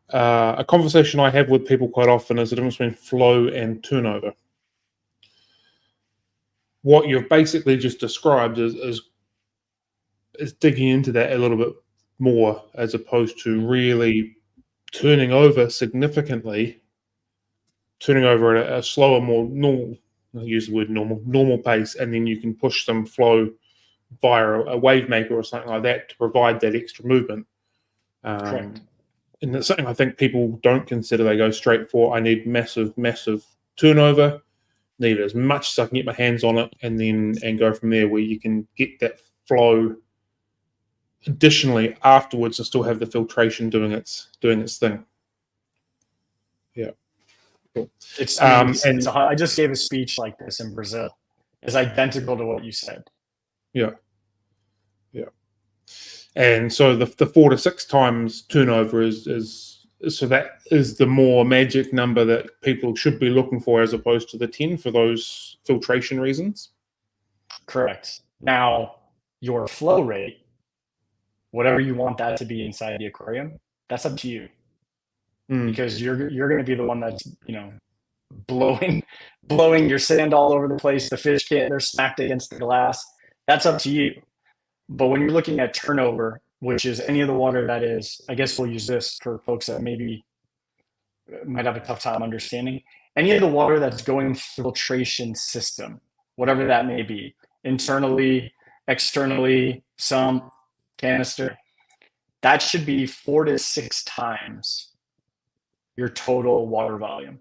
A conversation I have with people quite often is the difference between flow and turnover. What you've basically just described is digging into that a little bit more, as opposed to really turning over significantly, turning over at a slower, more normal, I'll use the word normal pace, and then you can push some flow via a wave maker or something like that to provide that extra movement. Correct. And that's something I think people don't consider. They go straight for, I need massive turnover, need as much as I can get my hands on it, and go from there, where you can get that flow additionally afterwards and still have the filtration doing its thing. Yeah. Cool. I just gave a speech like this in Brazil. It's identical to what you said. Yeah. And so the 4 to 6 times turnover is so that is the more magic number that people should be looking for, as opposed to the 10 for those filtration reasons. Correct. Now, your flow rate, whatever you want that to be inside the aquarium, that's up to you. Because you're going to be the one that's, you know, blowing your sand all over the place. The fish can't, they're smacked against the glass. That's up to you. But when you're looking at turnover, which is any of the water that is, I guess we'll use this for folks that maybe might have a tough time understanding, any of the water that's going through the filtration system, whatever that may be, internally, externally, some canister, that should be 4 to 6 times your total water volume.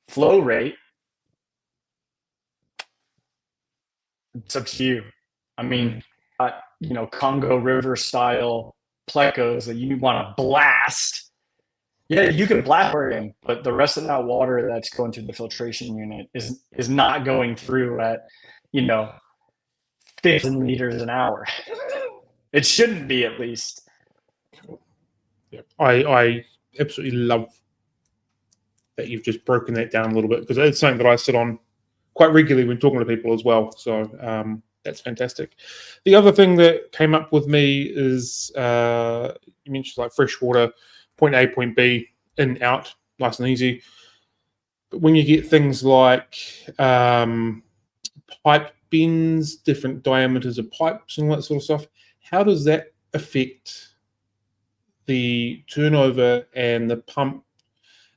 Flow rate, it's up to you. I mean, you know, Congo River style plecos that you want to blast. Yeah, you can blast aquarium, but the rest of that water that's going through the filtration unit is not going through at, you know, 15 liters an hour. It shouldn't be, at least. Yeah, I absolutely love that you've just broken that down a little bit, because it's something that I sit on quite regularly when talking to people as well. So that's fantastic. The other thing that came up with me is you mentioned like freshwater, point A, point B, in, out, nice and easy. But when you get things like pipe bends, different diameters of pipes and all that sort of stuff, how does that affect the turnover and the pump?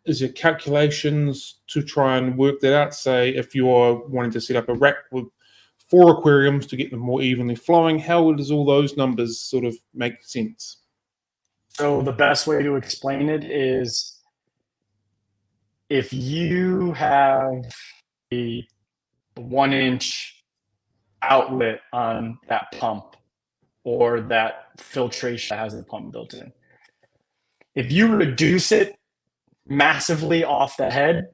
Is there calculations to try and work that out? Say if you're wanting to set up a rack with 4 aquariums to get them more evenly flowing, how does all those numbers sort of make sense? So the best way to explain it is, if you have a 1-inch outlet on that pump, or that filtration that has a pump built in, if you reduce it massively off the head,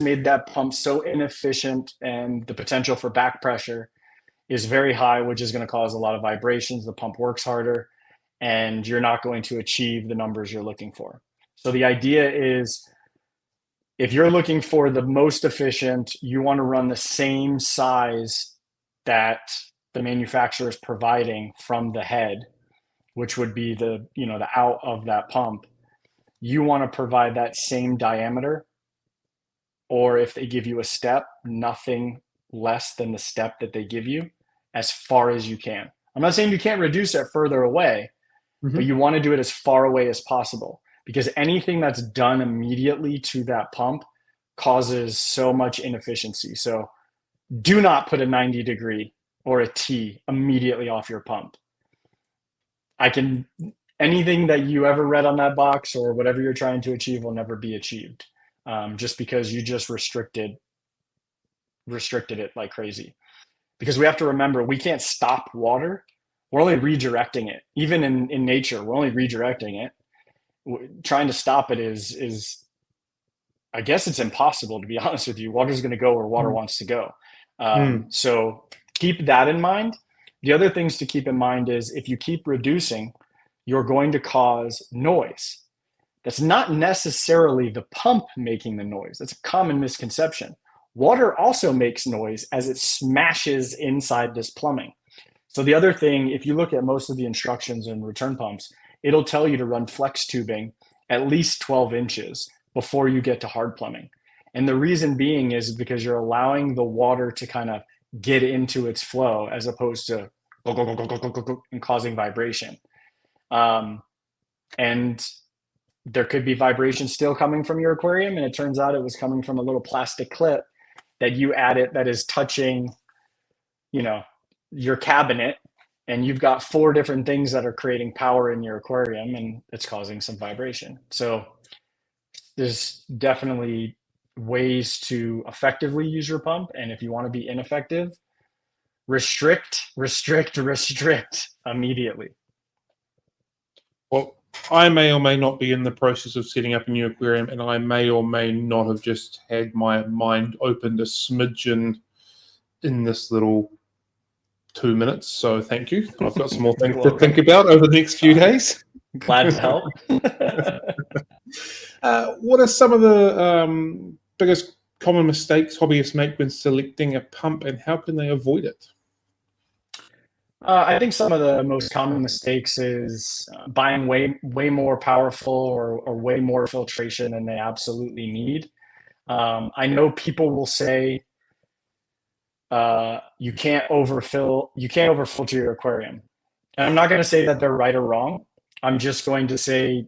made that pump so inefficient, and the potential for back pressure is very high, which is going to cause a lot of vibrations. The pump works harder, and you're not going to achieve the numbers you're looking for. So the idea is, if you're looking for the most efficient, you want to run the same size that the manufacturer is providing from the head, which would be the, you know, the out of that pump. You want to provide that same diameter, or if they give you a step, nothing less than the step that they give you, as far as you can. I'm not saying you can't reduce it further away, but you want to do it as far away as possible, because anything that's done immediately to that pump causes so much inefficiency. So do not put a 90-degree or a T immediately off your pump. Anything that you ever read on that box or whatever you're trying to achieve will never be achieved, just because you just restricted it like crazy. Because we have to remember, we can't stop water. We're only redirecting it. Even in nature, we're only redirecting it. Trying to stop it is I guess it's impossible, to be honest with you. Water's going to go where water wants to go. So keep that in mind. The other things to keep in mind is, if you keep reducing, you're going to cause noise. That's not necessarily the pump making the noise. That's a common misconception. Water also makes noise as it smashes inside this plumbing. So the other thing, if you look at most of the instructions in return pumps, it'll tell you to run flex tubing at least 12 inches before you get to hard plumbing. And the reason being is because you're allowing the water to kind of get into its flow, as opposed to and causing vibration. And there could be vibration still coming from your aquarium, and it turns out it was coming from a little plastic clip that you added that is touching, you know, your cabinet, and you've got 4 different things that are creating power in your aquarium, and it's causing some vibration. So there's definitely ways to effectively use your pump. And if you want to be ineffective, restrict immediately. Well, I may or may not be in the process of setting up a new aquarium, and I may or may not have just had my mind opened a smidgen in this little 2 minutes. So thank you. I've got some more things to think about over the next few days. Glad to help. What are some of the biggest common mistakes hobbyists make when selecting a pump, and how can they avoid it? I think some of the most common mistakes is buying way more powerful or way more filtration than they absolutely need. I know people will say you can't overfilter your aquarium. And I'm not going to say that they're right or wrong. I'm just going to say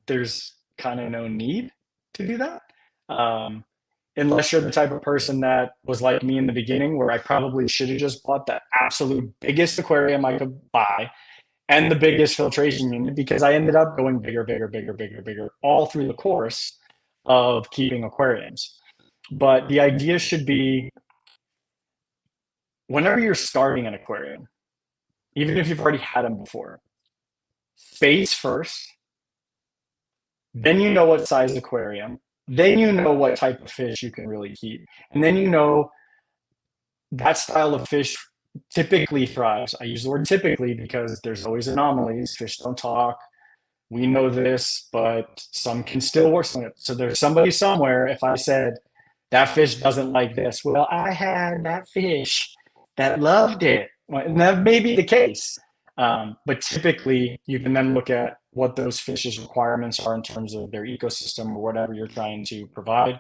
there's kind of no need to do that. Um, Unless you're the type of person that was like me in the beginning, where I probably should have just bought the absolute biggest aquarium I could buy and the biggest filtration unit, because I ended up going bigger, bigger, bigger, bigger, bigger all through the course of keeping aquariums. But the idea should be whenever you're starting an aquarium, even if you've already had them before, space first, then you know what size aquarium, then you know what type of fish you can really keep, and then you know that style of fish typically thrives. I use the word typically because there's always anomalies. Fish don't talk. We know this, but some can still worsen it. So there's somebody somewhere. If I said that fish doesn't like this, well, I had that fish that loved it. Well, and that may be the case. But typically, you can then look at what those fish's requirements are in terms of their ecosystem or whatever you're trying to provide,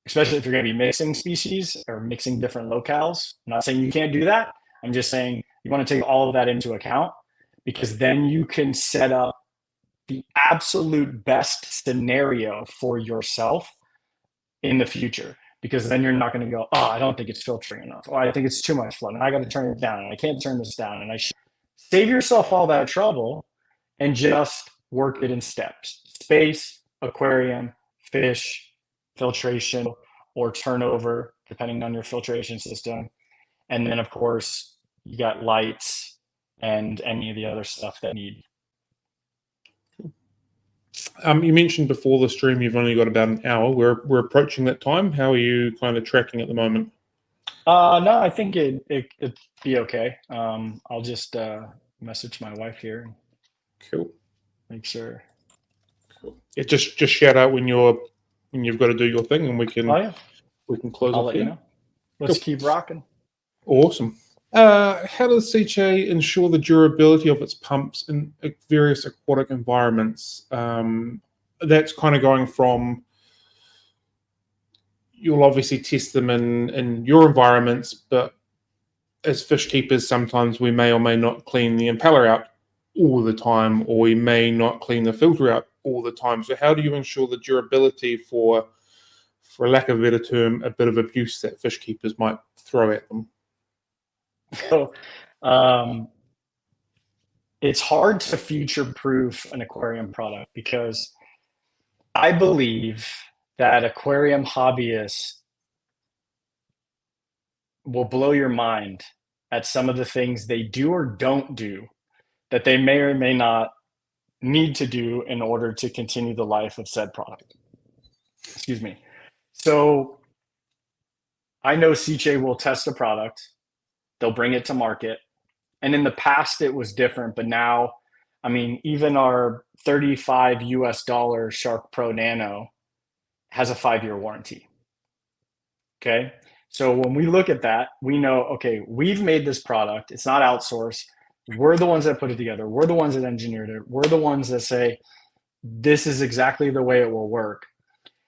especially if you're going to be mixing species or mixing different locales. I'm not saying you can't do that. I'm just saying you want to take all of that into account, because then you can set up the absolute best scenario for yourself in the future. Because then you're not going to go, oh, I don't think it's filtering enough. Oh, I think it's too much flow, and I got to turn it down, and I can't turn this down. And save yourself all that trouble and just work it in steps: space, aquarium, fish, filtration, or turnover, depending on your filtration system. And then, of course, you got lights and any of the other stuff that need. You mentioned before the stream you've only got about an hour. We're approaching that time. How are you kind of tracking at the moment? No, I think it'd be okay. I'll just message my wife here. Cool. Make sure. Cool. Yeah, just shout out when you've got to do your thing, and we can close I'll off let here. you know. Let's keep rocking. Awesome. How does SICCE ensure the durability of its pumps in various aquatic environments? That's kind of going from, you'll obviously test them in your environments, but as fish keepers, sometimes we may or may not clean the impeller out all the time, or we may not clean the filter out all the time. So how do you ensure the durability for lack of a better term, a bit of abuse that fish keepers might throw at them? So, it's hard to future-proof an aquarium product, because I believe that aquarium hobbyists will blow your mind at some of the things they do or don't do that they may or may not need to do in order to continue the life of said product. Excuse me. So I know SICCE will test a product, they'll bring it to market. And in the past, it was different, but now, I mean, even our $35 Shark Pro Nano has a 5-year warranty. Okay. So when we look at that, we know, okay, we've made this product. It's not outsourced. We're the ones that put it together. We're the ones that engineered it. We're the ones that say, this is exactly the way it will work.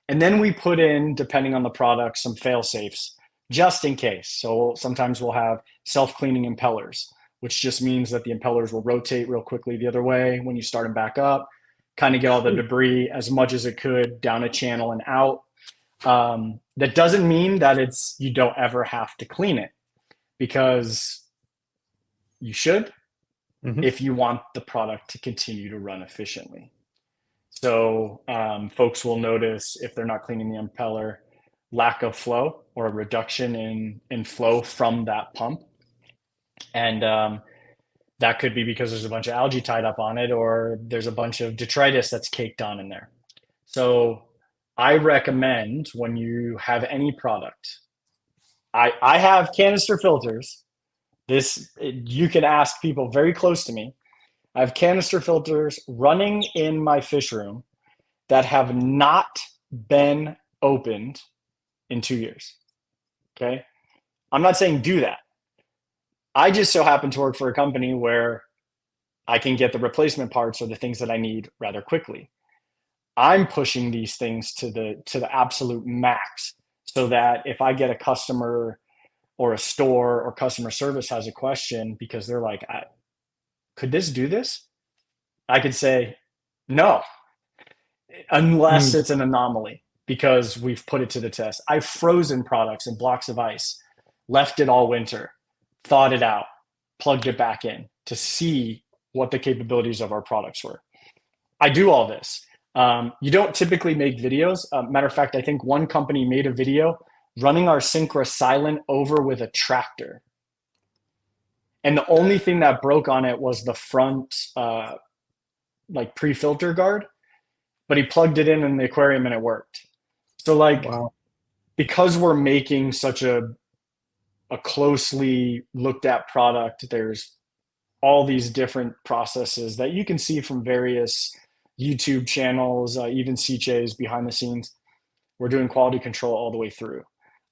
And then we put in, depending on the product, some fail safes just in case. So sometimes we'll have self-cleaning impellers, which just means that the impellers will rotate real quickly the other way when you start them back up, kind of get all the debris as much as it could down a channel and out. That doesn't mean that you don't ever have to clean it, because you should, if you want the product to continue to run efficiently. So folks will notice, if they're not cleaning the impeller, lack of flow or a reduction in flow from that pump. And that could be because there's a bunch of algae tied up on it, or there's a bunch of detritus that's caked on in there. So I recommend, when you have any product, I have canister filters. You can ask people very close to me. I have canister filters running in my fish room that have not been opened in 2 years. Okay. I'm not saying do that. I just so happen to work for a company where I can get the replacement parts or the things that I need rather quickly. I'm pushing these things to the absolute max so that if I get a customer or a store or customer service has a question because they're like, could this do this? I could say, no, unless it's an anomaly because we've put it to the test. I've frozen products in blocks of ice, left it all winter, thawed it out, plugged it back in to see what the capabilities of our products were. I do all this. You don't typically make videos. Matter of fact, I think one company made a video running our Syncra Silent over with a tractor. And the only thing that broke on it was the front like pre-filter guard, but he plugged it in the aquarium and it worked. So like, wow. Because we're making such a closely looked at product, there's all these different processes that you can see from various YouTube channels, even SICCE's behind the scenes. We're doing quality control all the way through.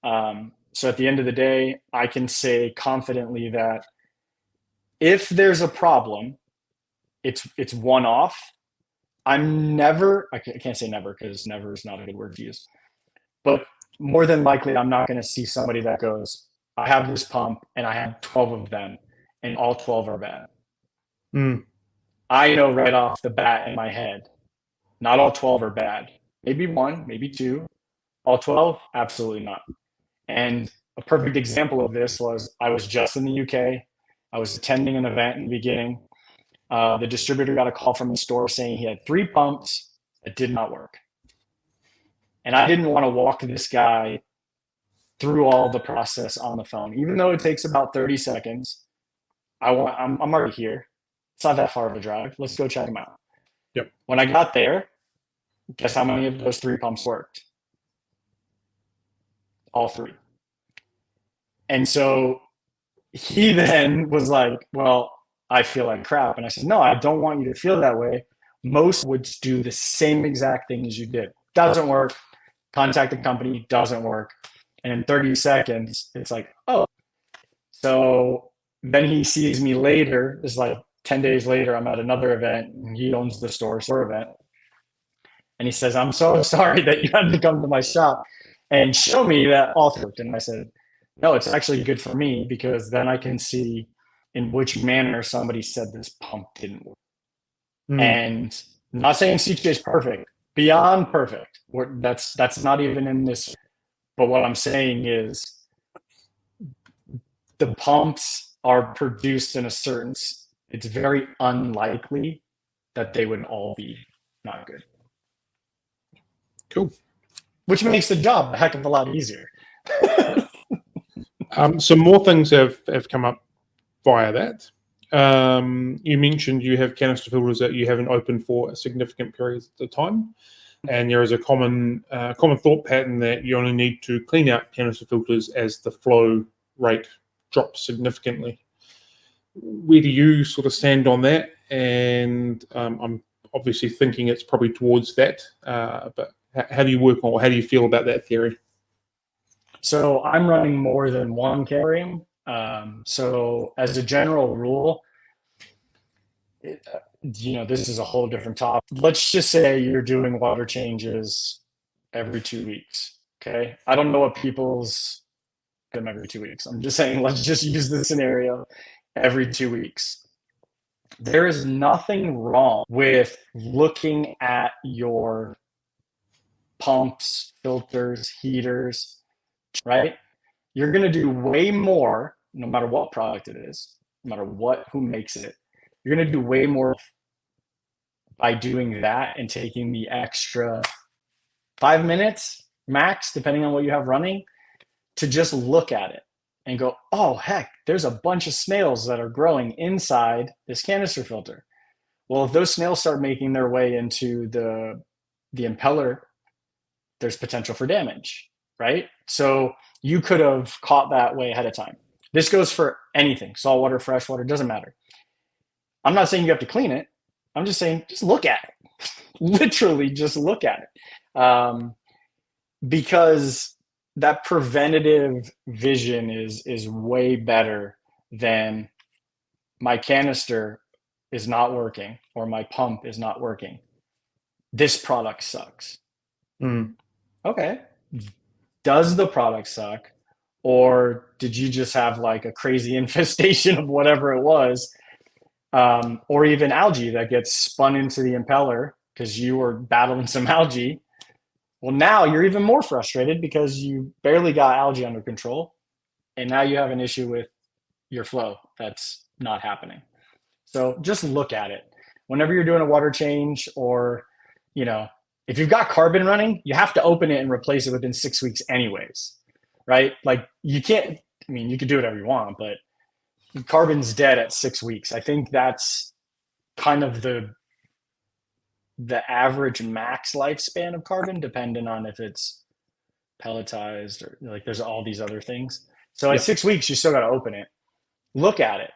So at the end of the day, I can say confidently that if there's a problem, it's one-off. I can't say never because never is not a good word to use, but more than likely, I'm not going to see somebody that goes, I have this pump and I had 12 of them and all 12 are bad. I know right off the bat in my head, not all 12 are bad. Maybe one, maybe two. All 12? Absolutely not. And a perfect example of this was I was just in the UK. I was attending an event in the beginning. The distributor got a call from the store saying he had 3 pumps that did not work. And I didn't want to walk this guy through all the process on the phone, even though it takes about 30 seconds. I'm already here. It's not that far of a drive. Let's go check him out. Yep. When I got there, guess how many of those 3 pumps worked? All 3. And so he then was like, well, I feel like crap. And I said, no, I don't want you to feel that way. Most would do the same exact thing as you did. Doesn't work. Contact the company, doesn't work. And in 30 seconds, it's like, oh. So then he sees me later. It's like 10 days later, I'm at another event, and he owns the store event. And he says, I'm so sorry that you had to come to my shop and show me that all worked. And I said, no, it's actually good for me because then I can see in which manner somebody said this pump didn't work. And I'm not saying SICCE is perfect, beyond perfect. That's not even in this. But what I'm saying is the pumps are produced in a certain, it's very unlikely that they would all be not good. Cool. Which makes the job a heck of a lot easier. Some more things have come up via that. You mentioned you have canister filters that you haven't opened for a significant period of time, and there is a common thought pattern that you only need to clean out canister filters as the flow rate drops significantly. Where do you sort of stand on that? And I'm obviously thinking it's probably towards that, but how do you work on, or how do you feel about that theory? So I'm running more than one aquarium. So as a general rule, this is a whole different topic. Let's just say you're doing water changes every 2 weeks. Okay. I don't know what people's them every 2 weeks. I'm just saying, let's just use this scenario every 2 weeks. There is nothing wrong with looking at your pumps, filters, heaters, right? You're going to do way more, no matter what product it is, no matter who makes it. You're going to do way more by doing that and taking the extra 5 minutes max, depending on what you have running, to just look at it and go, oh, heck, there's a bunch of snails that are growing inside this canister filter. Well, if those snails start making their way into the impeller, there's potential for damage, right? So you could have caught that way ahead of time. This goes for anything, saltwater, freshwater, doesn't matter. I'm not saying you have to clean it. I'm just saying, just look at it. Literally just look at it. Because that preventative vision is way better then my canister is not working or my pump is not working. This product sucks. Okay. Does the product suck? Or did you just have like a crazy infestation of whatever it was? Or even algae that gets spun into the impeller because you were battling some algae. Well, now you're even more frustrated because you barely got algae under control. And now you have an issue with your flow that's not happening. So just look at it. Whenever you're doing a water change, or, if you've got carbon running, you have to open it and replace it within 6 weeks anyways, right? Like you can't, you can do whatever you want, but carbon's dead at 6 weeks. I think that's kind of the average max lifespan of carbon, depending on if it's pelletized or like there's all these other things. So at 6 weeks, you still got to open it, look at it,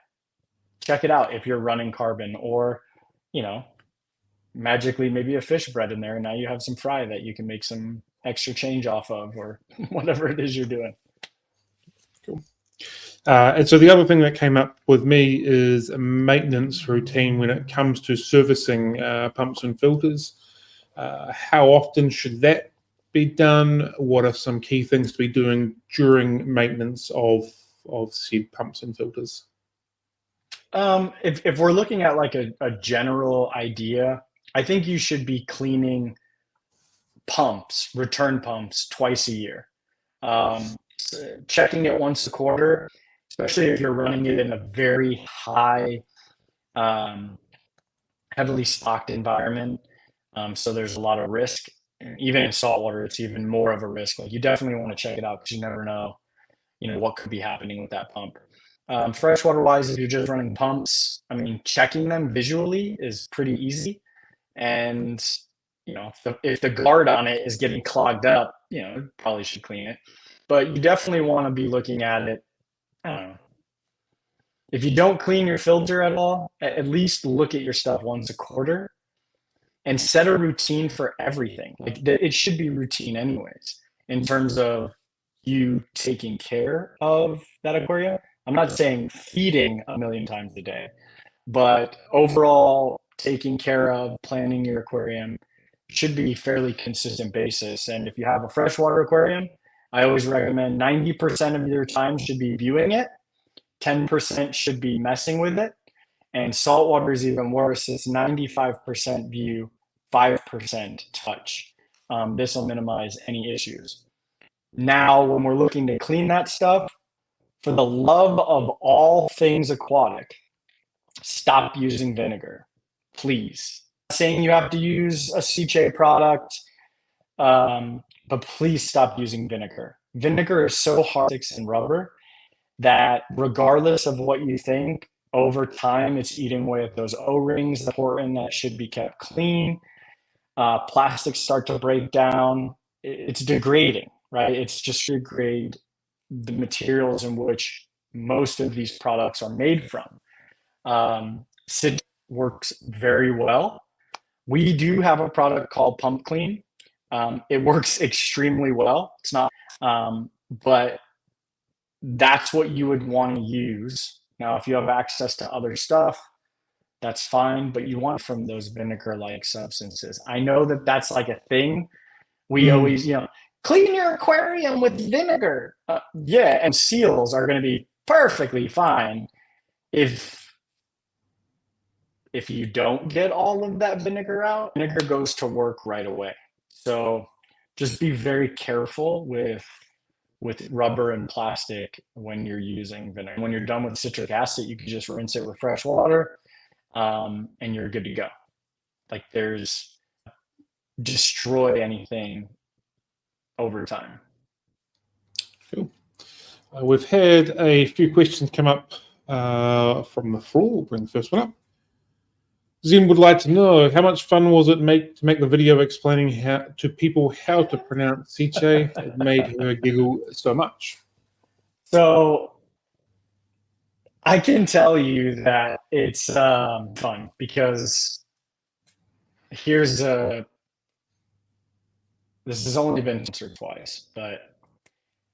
check it out if you're running carbon, or, magically maybe a fish bred in there and now you have some fry that you can make some extra change off of, or whatever it is you're doing. Cool. And so the other thing that came up with me is a maintenance routine when it comes to servicing pumps and filters. How often should that be done? What are some key things to be doing during maintenance of said pumps and filters? If we're looking at like a general idea, I think you should be cleaning pumps, return pumps, twice a year. Checking it once a quarter, especially if you're running it in a very high, heavily stocked environment. So there's a lot of risk. Even in saltwater, it's even more of a risk. Like you definitely want to check it out because you never know, what could be happening with that pump. Freshwater wise, if you're just running pumps, checking them visually is pretty easy. And, if the guard on it is getting clogged up, probably should clean it. But you definitely want to be looking at it. I don't know. If you don't clean your filter at all, at least look at your stuff once a quarter and set a routine for everything. Like it should be routine anyways, in terms of you taking care of that aquarium. I'm not saying feeding 1,000,000 times a day, but overall taking care of, planning your aquarium should be fairly consistent basis. And if you have a freshwater aquarium, I always recommend 90% of your time should be viewing it, 10% should be messing with it, and saltwater is even worse. It's 95% view, 5% touch. This will minimize any issues. Now, when we're looking to clean that stuff, for the love of all things aquatic, stop using vinegar, please. I'm not saying you have to use a SICCE product, but please stop using vinegar. Vinegar is so hard and rubber that regardless of what you think, over time it's eating away at those O-rings, the important that should be kept clean. Plastics start to break down. It's degrading, right? It's just degrade the materials in which most of these products are made from. SICCE works very well. We do have a product called Pump Clean. It works extremely well. It's not, but that's what you would want to use. Now, if you have access to other stuff, that's fine, but you want from those vinegar-like substances. I know that that's like a thing. We always, clean your aquarium with vinegar. And seals are going to be perfectly fine if you don't get all of that vinegar out. Vinegar goes to work right away. So just be very careful with rubber and plastic when you're using vinegar. When you're done with citric acid, you can just rinse it with fresh water, and you're good to go. Like there's destroy anything over time. Cool. We've had a few questions come up from the floor. We'll bring the first one up. Zim would like to know, how much fun was it to make the video explaining to people how to pronounce SICCE? It made her giggle so much. So I can tell you that it's fun because this has only been once or twice, but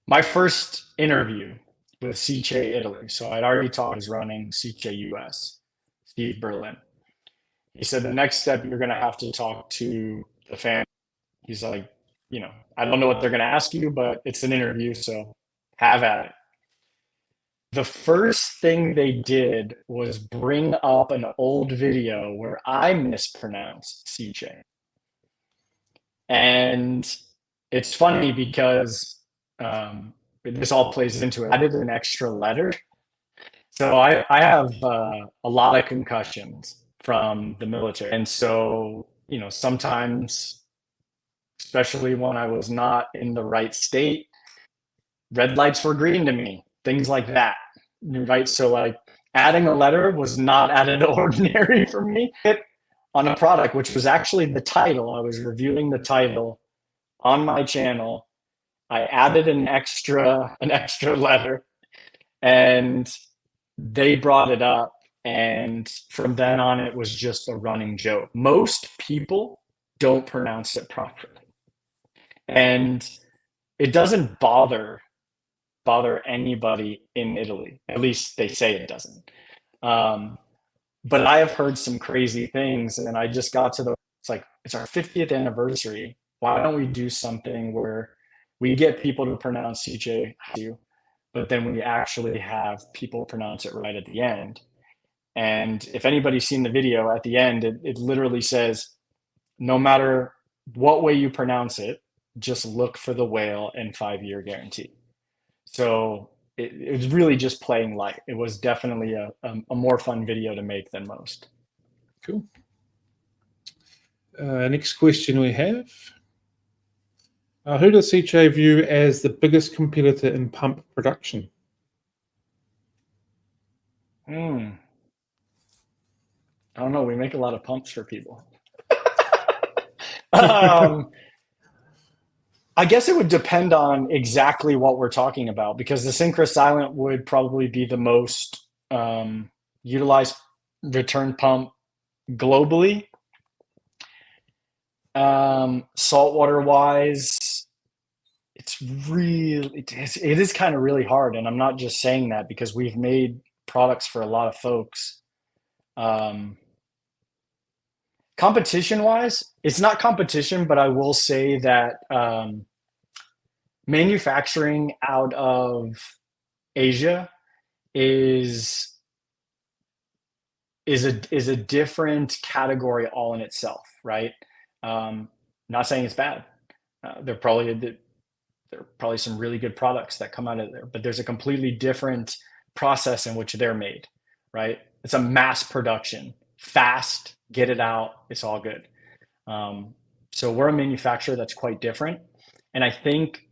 my first interview with SICCE Italy. So I'd already talked was running SICCE US, Steve Berlin. He said the next step you're going to have to talk to the family. He's like, I don't know what they're going to ask you, but it's an interview, so have at it. The first thing they did was bring up an old video where I mispronounced SICCE. And it's funny because this all plays into it. I did an extra letter. So I have a lot of concussions from the military. And so, sometimes, especially when I was not in the right state, red lights were green to me, things like that. Right. So, like, adding a letter was not out of the ordinary for me on a product, which was actually the title. I was reviewing the title on my channel. I added an extra letter, and they brought it up. And from then on, it was just a running joke. Most people don't pronounce it properly. And it doesn't bother anybody in Italy. At least they say it doesn't. But I have heard some crazy things, and I just got to it's our 50th anniversary. Why don't we do something where we get people to pronounce CJ, but then we actually have people pronounce it right at the end. And if anybody's seen the video at the end, it literally says, no matter what way you pronounce it, just look for the whale and 5-year guarantee. So it was really just playing light. It was definitely a more fun video to make than most. Cool. Next question we have. Who does SICCE view as the biggest competitor in pump production? I don't know. We make a lot of pumps for people. I guess it would depend on exactly what we're talking about, because the Synchro Silent would probably be the most utilized return pump globally. Saltwater wise, it is kind of really hard. And I'm not just saying that because we've made products for a lot of folks. Competition wise, it's not competition, but I will say that manufacturing out of Asia is a different category all in itself, right? Not saying it's bad. There are probably some really good products that come out of there, but there's a completely different process in which they're made, right? It's a mass production, fast, get it out, it's all good. So we're a manufacturer that's quite different. And I think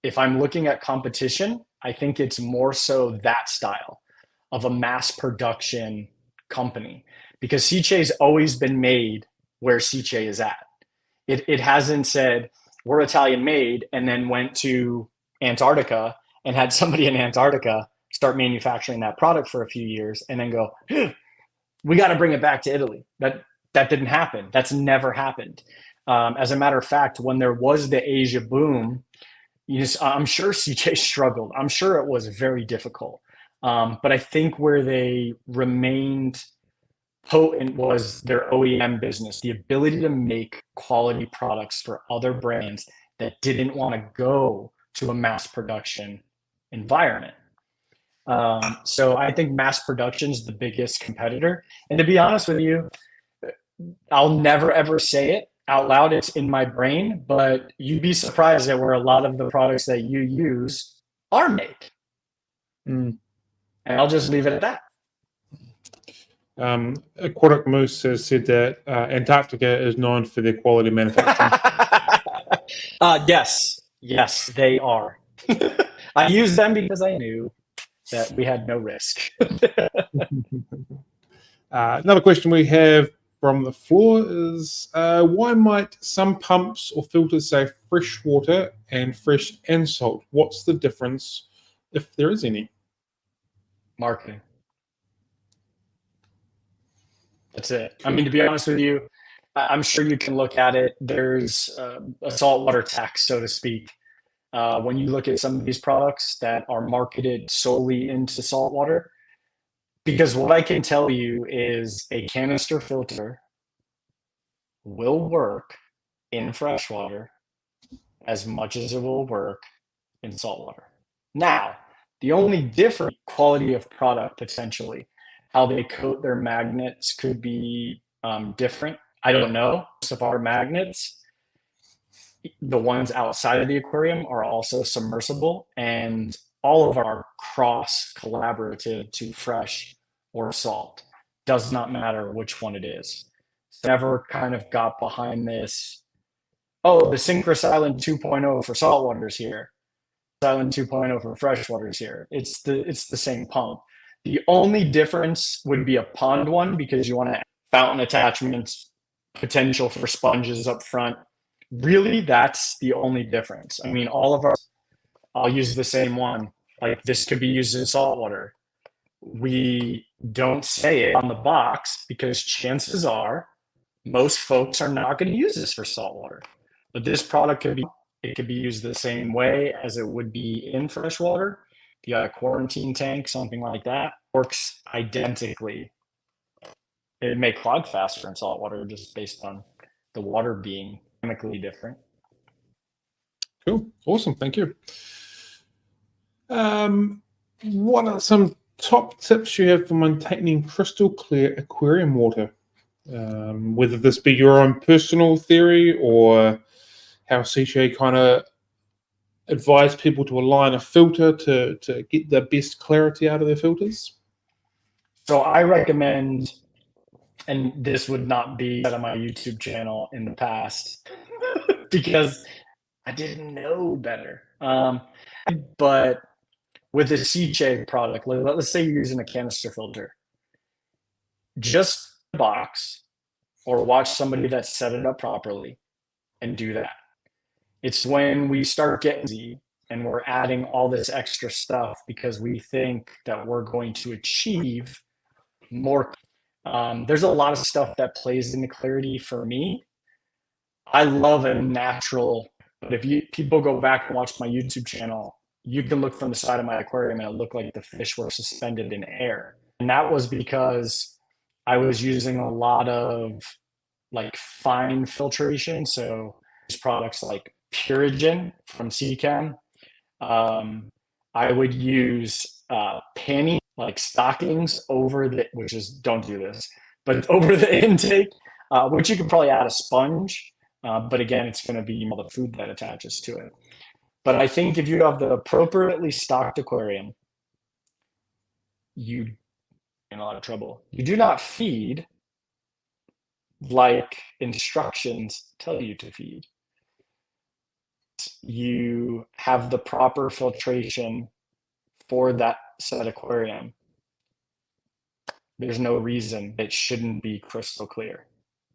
if I'm looking at competition, I think it's more so that style of a mass production company, because SICCE's always been made where SICCE is at. It hasn't said we're Italian made and then went to Antarctica and had somebody in Antarctica start manufacturing that product for a few years and then go, we got to bring it back to Italy. That didn't happen. That's never happened. As a matter of fact, when there was the Asia boom, I'm sure SICCE struggled. I'm sure it was very difficult. But I think where they remained potent was their OEM business, the ability to make quality products for other brands that didn't want to go to a mass production environment. So I think mass production is the biggest competitor. And to be honest with you, I'll never ever say it out loud. It's in my brain, but you'd be surprised at where a lot of the products that you use are made. And I'll just leave it at that. Aquatic Moose has said that Antarctica is known for their quality manufacturing. Yes, they are. I used them because I knew that we had no risk. Another question we have from the floor is, why might some pumps or filters say fresh water and fresh and salt? What's the difference, if there is any? Marketing. That's it. I mean, to be honest with you, I'm sure you can look at it. There's a saltwater tax, so to speak. when you look at some of these products that are marketed solely into saltwater. Because what I can tell you is a canister filter will work in freshwater as much as it will work in saltwater. Now, the only different quality of product, potentially, how they coat their magnets could be different. I don't know. Most of our magnets, the ones outside of the aquarium, are also submersible, and all of our cross collaborative to fresh or salt. Does not matter which one it is. So never kind of got behind this. Oh, the Synchros Island 2.0 for saltwater is here. Island 2.0 for freshwater is here. It's the same pump. The only difference would be a pond one, because you want to add fountain attachments, potential for sponges up front. Really, that's the only difference. I mean, all of our, I'll use the same one. Like, this could be used in saltwater. We don't say it on the box because chances are most folks are not going to use this for saltwater. But this product could be used the same way as it would be in freshwater. If you got a quarantine tank, something like that, works identically. It'd make clog faster in saltwater just based on the water being chemically different. Cool. Awesome. Thank you. What are some top tips you have for maintaining crystal clear aquarium water? Whether this be your own personal theory or how SICCE kind of advise people to align a filter to get the best clarity out of their filters? So I recommend, and this would not be on my YouTube channel in the past because I didn't know better. But with the SICCE product, let's say you're using a canister filter, just box or watch somebody that set it up properly and do that. It's when we start getting easy and we're adding all this extra stuff because we think that we're going to achieve more. There's a lot of stuff that plays into clarity for me. I love a natural, but if people go back and watch my YouTube channel, you can look from the side of my aquarium and it looked like the fish were suspended in air. And that was because I was using a lot of like fine filtration. So these products like Purigen from CCAM. I would use panty, like stockings over the, which is, don't do this, but over the intake, which you could probably add a sponge. But again, it's going to be all the food that attaches to it. But I think if you have the appropriately stocked aquarium, you in a lot of trouble. You do not feed like instructions tell you to feed. You have the proper filtration for that said aquarium. There's no reason it shouldn't be crystal clear.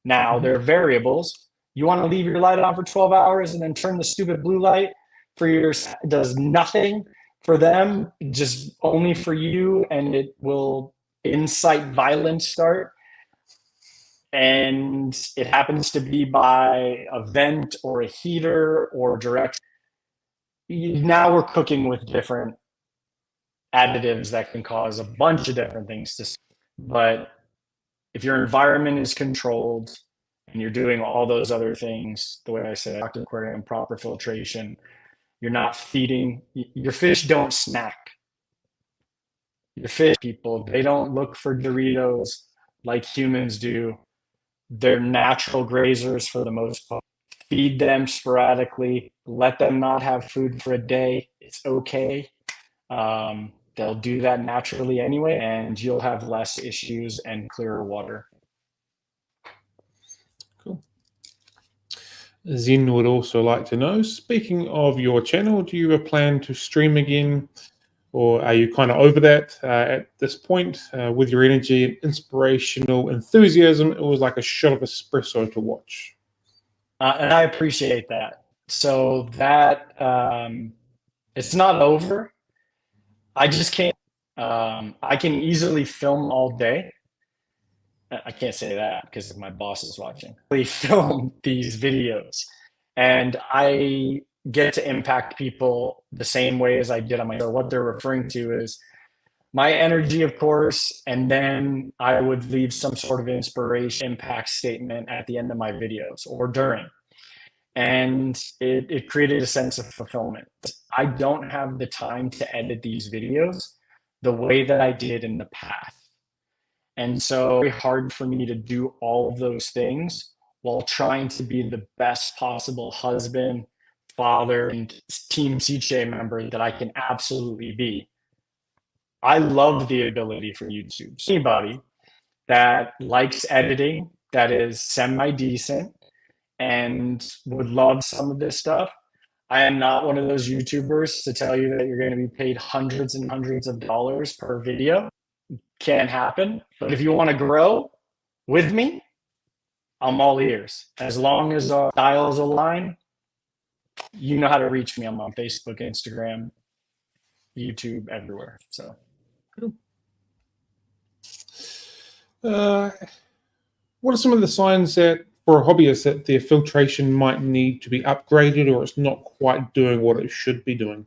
Now, there are variables. You want to leave your light on for 12 hours and then turn the stupid blue light for yours, does nothing for them, just only for you, and it will incite violence start. And it happens to be by a vent or a heater or direct. Now we're cooking with different additives that can cause a bunch of different things. But if your environment is controlled and you're doing all those other things, the way I said, aquarium, proper filtration, you're not feeding, your fish don't snack. Your fish, people, they don't look for Doritos like humans do. They're natural grazers for the most part. Feed them sporadically. Let them not have food for a day. It's okay. They'll do that naturally anyway, and you'll have less issues and clearer water. Cool. Zen would also like to know, speaking of your channel, do you have a plan to stream again? Or are you kind of over that at this point? With your energy and inspirational enthusiasm, it was like a shot of espresso to watch. And I appreciate that. So that it's not over. I just can't. I can easily film all day. I can't say that because my boss is watching. We film these videos, and I get to impact people the same way as I did on my show. What they're referring to is my energy, of course, and then I would leave some sort of inspiration, impact statement at the end of my videos or during. And it created a sense of fulfillment. I don't have the time to edit these videos the way that I did in the past. And so it's very hard for me to do all of those things while trying to be the best possible husband, father, and Team SICCE member that I can absolutely be. I love the ability for YouTube. Anybody that likes editing, that is semi-decent, and would love some of this stuff. I am not one of those YouTubers to tell you that you're going to be paid hundreds and hundreds of dollars per video. Can't happen. But if you want to grow with me, I'm all ears. As long as our styles align, you know how to reach me. I'm on Facebook, Instagram, YouTube, everywhere. So, what are some of the signs that for a hobbyist that their filtration might need to be upgraded, or it's not quite doing what it should be doing?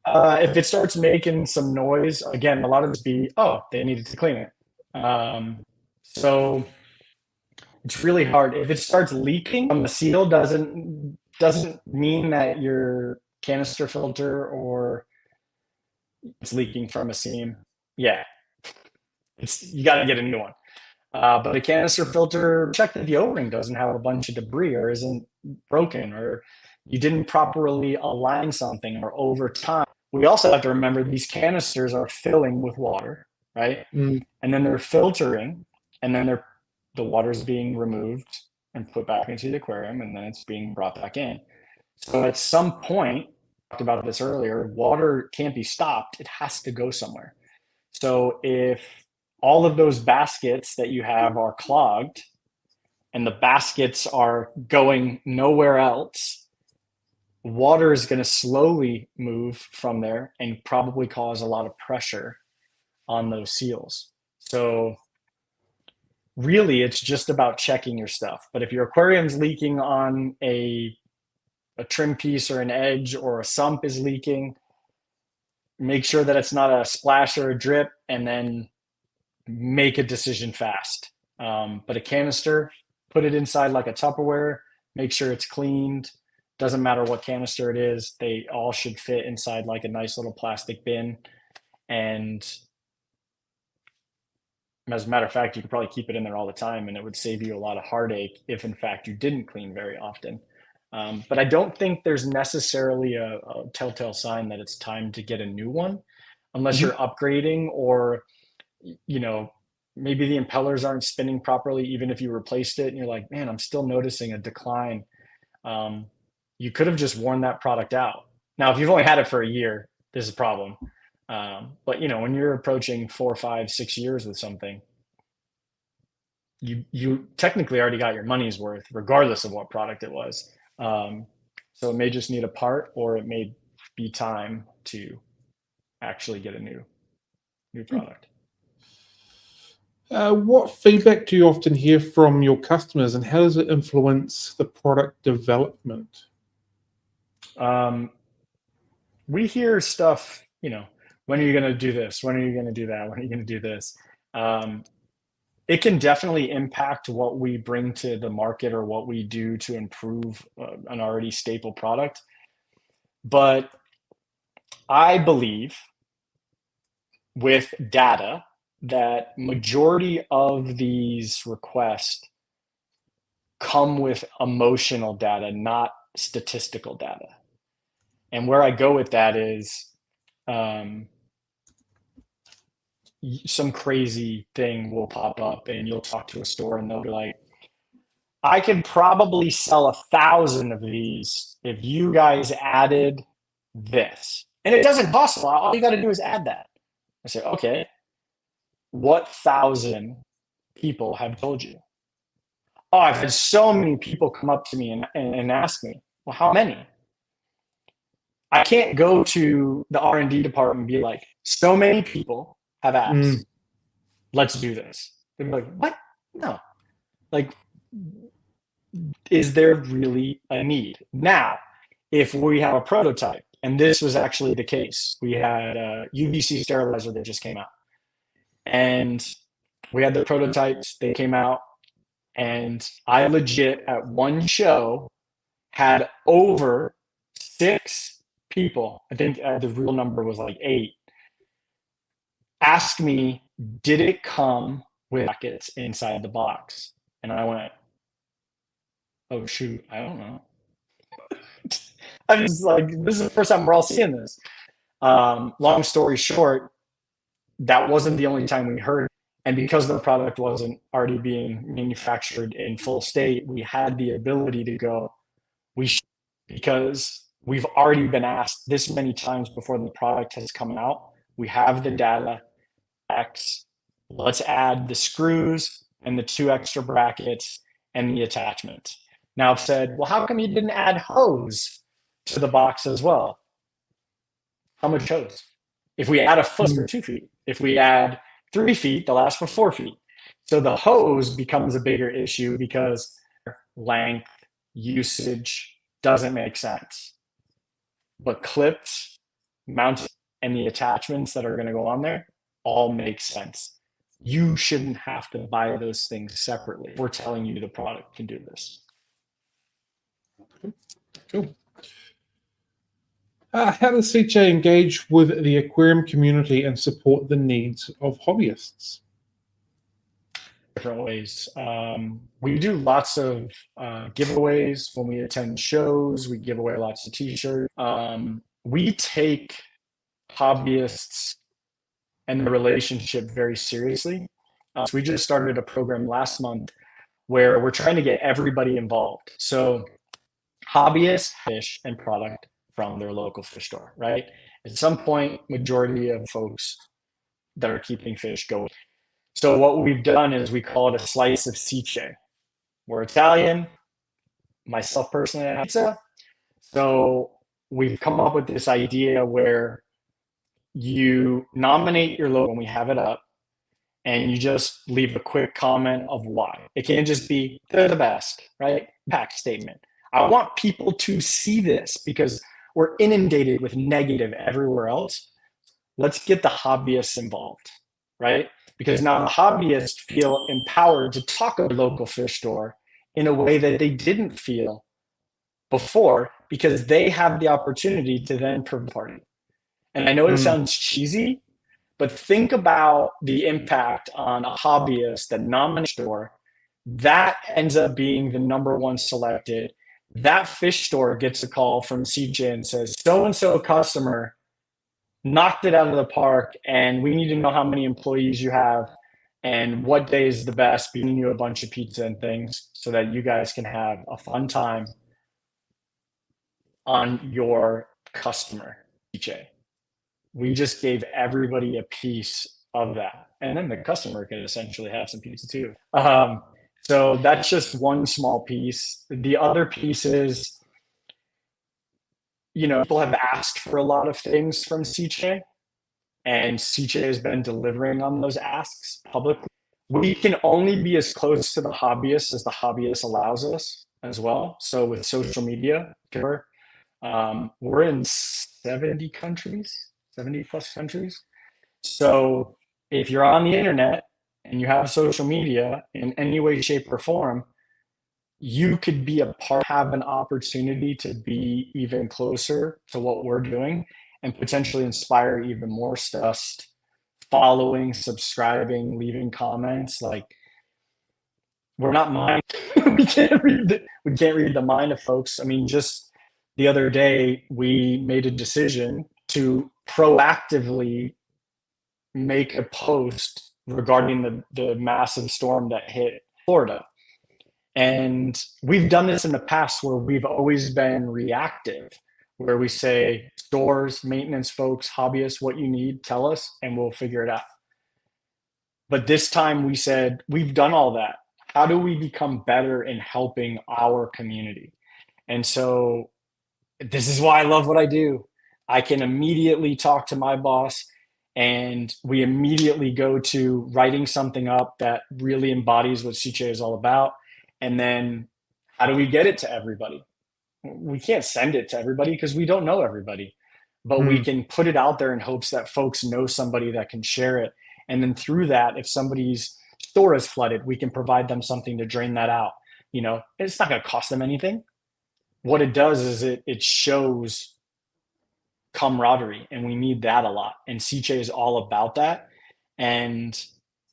If it starts making some noise, again, a lot of this be, oh, they needed to clean it. So it's really hard. If it starts leaking from the seal, doesn't mean that your canister filter or it's leaking from a seam. Yeah, you got to get a new one. But a canister filter, check that the O-ring doesn't have a bunch of debris or isn't broken, or you didn't properly align something, or over time. We also have to remember these canisters are filling with water, right? And then they're filtering, and then the water's being removed and put back into the aquarium, and then it's being brought back in. So at some point, talked about this earlier, water can't be stopped. It has to go somewhere. So if all of those baskets that you have are clogged and the baskets are going nowhere else, water is going to slowly move from there and probably cause a lot of pressure on those seals. So really, it's just about checking your stuff. But if your aquarium's leaking on a trim piece or an edge, or a sump is leaking, make sure that it's not a splash or a drip, and then make a decision fast. But a canister, put it inside like a Tupperware, make sure it's cleaned. Doesn't matter what canister it is, they all should fit inside like a nice little plastic bin. And as a matter of fact, you could probably keep it in there all the time, and it would save you a lot of heartache if in fact you didn't clean very often. But I don't think there's necessarily a telltale sign that it's time to get a new one, unless you're upgrading, or, you know, maybe the impellers aren't spinning properly, even if you replaced it and you're like, man, I'm still noticing a decline. You could have just worn that product out. Now, if you've only had it for a year, there's a problem. But you know, when you're approaching 4, 5, 6 years with something, you technically already got your money's worth, regardless of what product it was. So it may just need a part, or it may be time to actually get a new product. What feedback do you often hear from your customers, and how does it influence the product development? We hear stuff, you know, when are you going to do this? When are you going to do that? When are you going to do this? It can definitely impact what we bring to the market or what we do to improve an already staple product. But I believe with data that majority of these requests come with emotional data, not statistical data. And where I go with that is some crazy thing will pop up, and you'll talk to a store and they'll be like, I could probably sell 1,000 of these if you guys added this. And it doesn't cost a lot. All you got to do is add that. I say, okay, what 1,000 people have told you? Oh, I've had so many people come up to me and ask me, well, how many? I can't go to the R&D department and be like, so many people have asked, let's do this. They'd be like, what? No. Like, is there really a need? Now, if we have a prototype, and this was actually the case. We had a UVC sterilizer that just came out, and we had the prototypes. They came out, and I legit at one show had over 6 people, I think the real number was like 8, ask me, did it come with brackets inside the box? And I went, oh shoot, I don't know. I was like, this is the first time we're all seeing this. Long story short, that wasn't the only time we heard it. And because the product wasn't already being manufactured in full state, we had the ability to go, because we've already been asked this many times before the product has come out. We have the data X. Let's add the screws and the 2 extra brackets and the attachment. Now I've said, well, how come you didn't add hose to the box as well? How much hose? If we add a foot for 2 feet, if we add 3 feet, they'll ask for 4 feet. So the hose becomes a bigger issue because length, usage doesn't make sense. But clips, mounts, and the attachments that are going to go on there all make sense. You shouldn't have to buy those things separately. We're telling you the product can do this. Cool. How does SICCE engage with the aquarium community and support the needs of hobbyists? Different ways. We do lots of giveaways when we attend shows. We give away lots of t-shirts. We take hobbyists and the relationship very seriously. So we just started a program last month where we're trying to get everybody involved. So hobbyists fish and product from their local fish store, right? At some point, majority of folks that are keeping fish go. So what we've done is we call it a slice of SICCE. We're Italian. Myself personally, I have pizza. So we've come up with this idea where you nominate your logo when we have it up, and you just leave a quick comment of why. It can't just be, they're the best, right? Impact statement. I want people to see this because we're inundated with negative everywhere else. Let's get the hobbyists involved, right? Because now the hobbyists feel empowered to talk about a local fish store in a way that they didn't feel before, because they have the opportunity to then party. And I know it sounds cheesy, but think about the impact on a hobbyist that nominates a store that ends up being the #1 selected. That fish store gets a call from CJ and says, so-and-so customer knocked it out of the park, and we need to know how many employees you have and what day is the best, giving you a bunch of pizza and things so that you guys can have a fun time on your customer, CJ. We just gave everybody a piece of that. And then the customer can essentially have some pizza too. So that's just one small piece. The other piece is, people have asked for a lot of things from SICCE, and SICCE has been delivering on those asks publicly. We can only be as close to the hobbyists as the hobbyist allows us as well. So with social media, we're in 70 countries. 70 plus countries. So if you're on the internet and you have social media in any way, shape, or form, you could be a part, have an opportunity to be even closer to what we're doing and potentially inspire even more stuff, following, subscribing, leaving comments. Like, we're not mind. we can't read the mind of folks. I mean, just the other day, we made a decision to proactively make a post regarding the massive storm that hit Florida. And we've done this in the past where we've always been reactive, where we say, stores, maintenance folks, hobbyists, what you need, tell us, and we'll figure it out. But this time we said, we've done all that. How do we become better in helping our community? And so this is why I love what I do. I can immediately talk to my boss, and we immediately go to writing something up that really embodies what SICCE is all about. And then how do we get it to everybody? we can't send it to everybody because we don't know everybody, but we can put it out there in hopes that folks know somebody that can share it. And then through that, if somebody's store is flooded, we can provide them something to drain that out. You know, it's not going to cost them anything. What it does is it shows camaraderie, and we need that a lot. And SICCE is all about that. And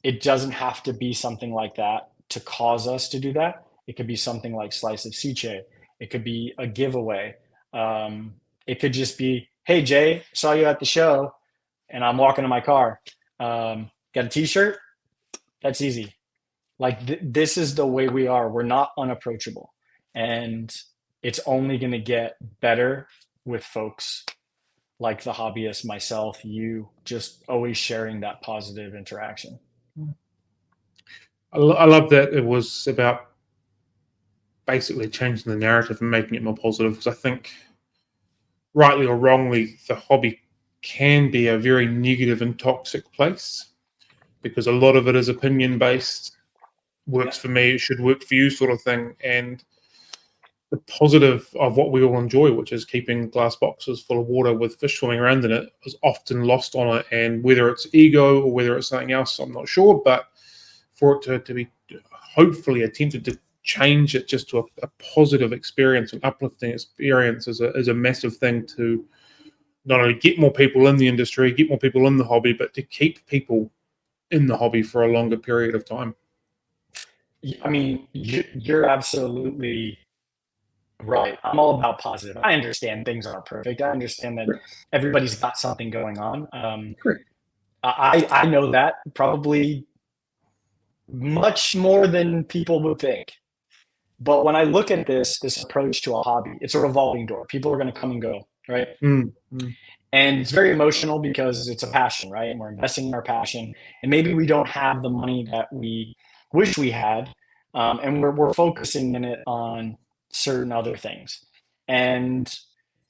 it doesn't have to be something like that to cause us to do that. It could be something like Slice of SICCE. It could be a giveaway. It could just be, hey, Jay, saw you at the show and I'm walking to my car. Got a t-shirt? That's easy. Like this is the way we are. We're not unapproachable. And it's only going to get better with folks like the hobbyist, myself, you, just always sharing that positive interaction. I love that it was about basically changing the narrative and making it more positive, because I think, rightly or wrongly, the hobby can be a very negative and toxic place, because a lot of it is opinion based. Works for me, it should work for you, sort of thing. And the positive of what we all enjoy, which is keeping glass boxes full of water with fish swimming around in it, is often lost on it. And whether it's ego or whether it's something else, I'm not sure. But for it to be hopefully attempted to change it just to a positive experience, an uplifting experience, is a massive thing to not only get more people in the industry, get more people in the hobby, but to keep people in the hobby for a longer period of time. I mean, you're absolutely right. I'm all about positive. I understand things aren't perfect. I understand that everybody's got something going on. I know that probably much more than people would think. But when I look at this approach to a hobby, it's a revolving door. People are going to come and go, right? And it's very emotional because it's a passion, right? And we're investing in our passion. And maybe we don't have the money that we wish we had. And we're focusing in it on certain other things. And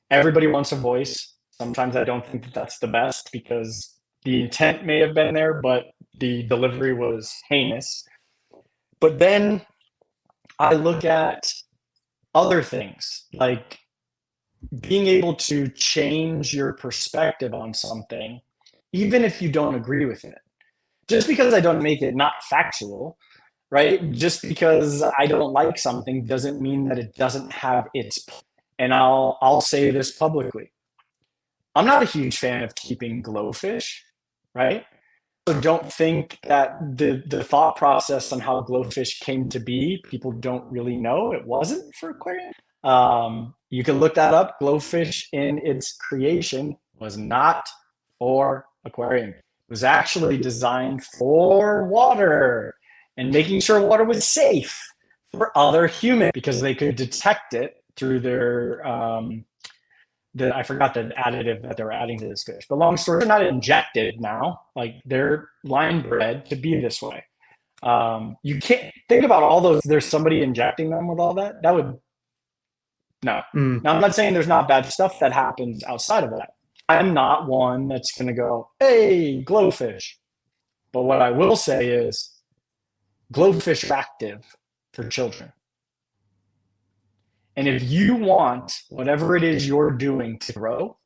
everybody wants a voice. Sometimes I don't think that that's the best because the intent may have been there, but the delivery was heinous. But then I look at other things, like being able to change your perspective on something, even if you don't agree with it. Just because I don't make it not factual, right? Just because I don't like something doesn't mean that it doesn't have its. And I'll say this publicly. I'm not a huge fan of keeping glowfish, right? So don't think that the thought process on how glowfish came to be, people don't really know. It wasn't for aquarium. You can look that up. Glowfish in its creation was not for aquarium. It was actually designed for water and making sure water was safe for other humans because they could detect it through their I forgot the additive that they're adding to this fish. But long story, they're not injected now. Like they're line bred to be this way. You can't think about all those. There's somebody injecting them with all that. That would no. Now I'm not saying there's not bad stuff that happens outside of that. I'm not one that's going to go, hey, glowfish. But what I will say is, glowfish are active for children. And if you want whatever it is you're doing to grow,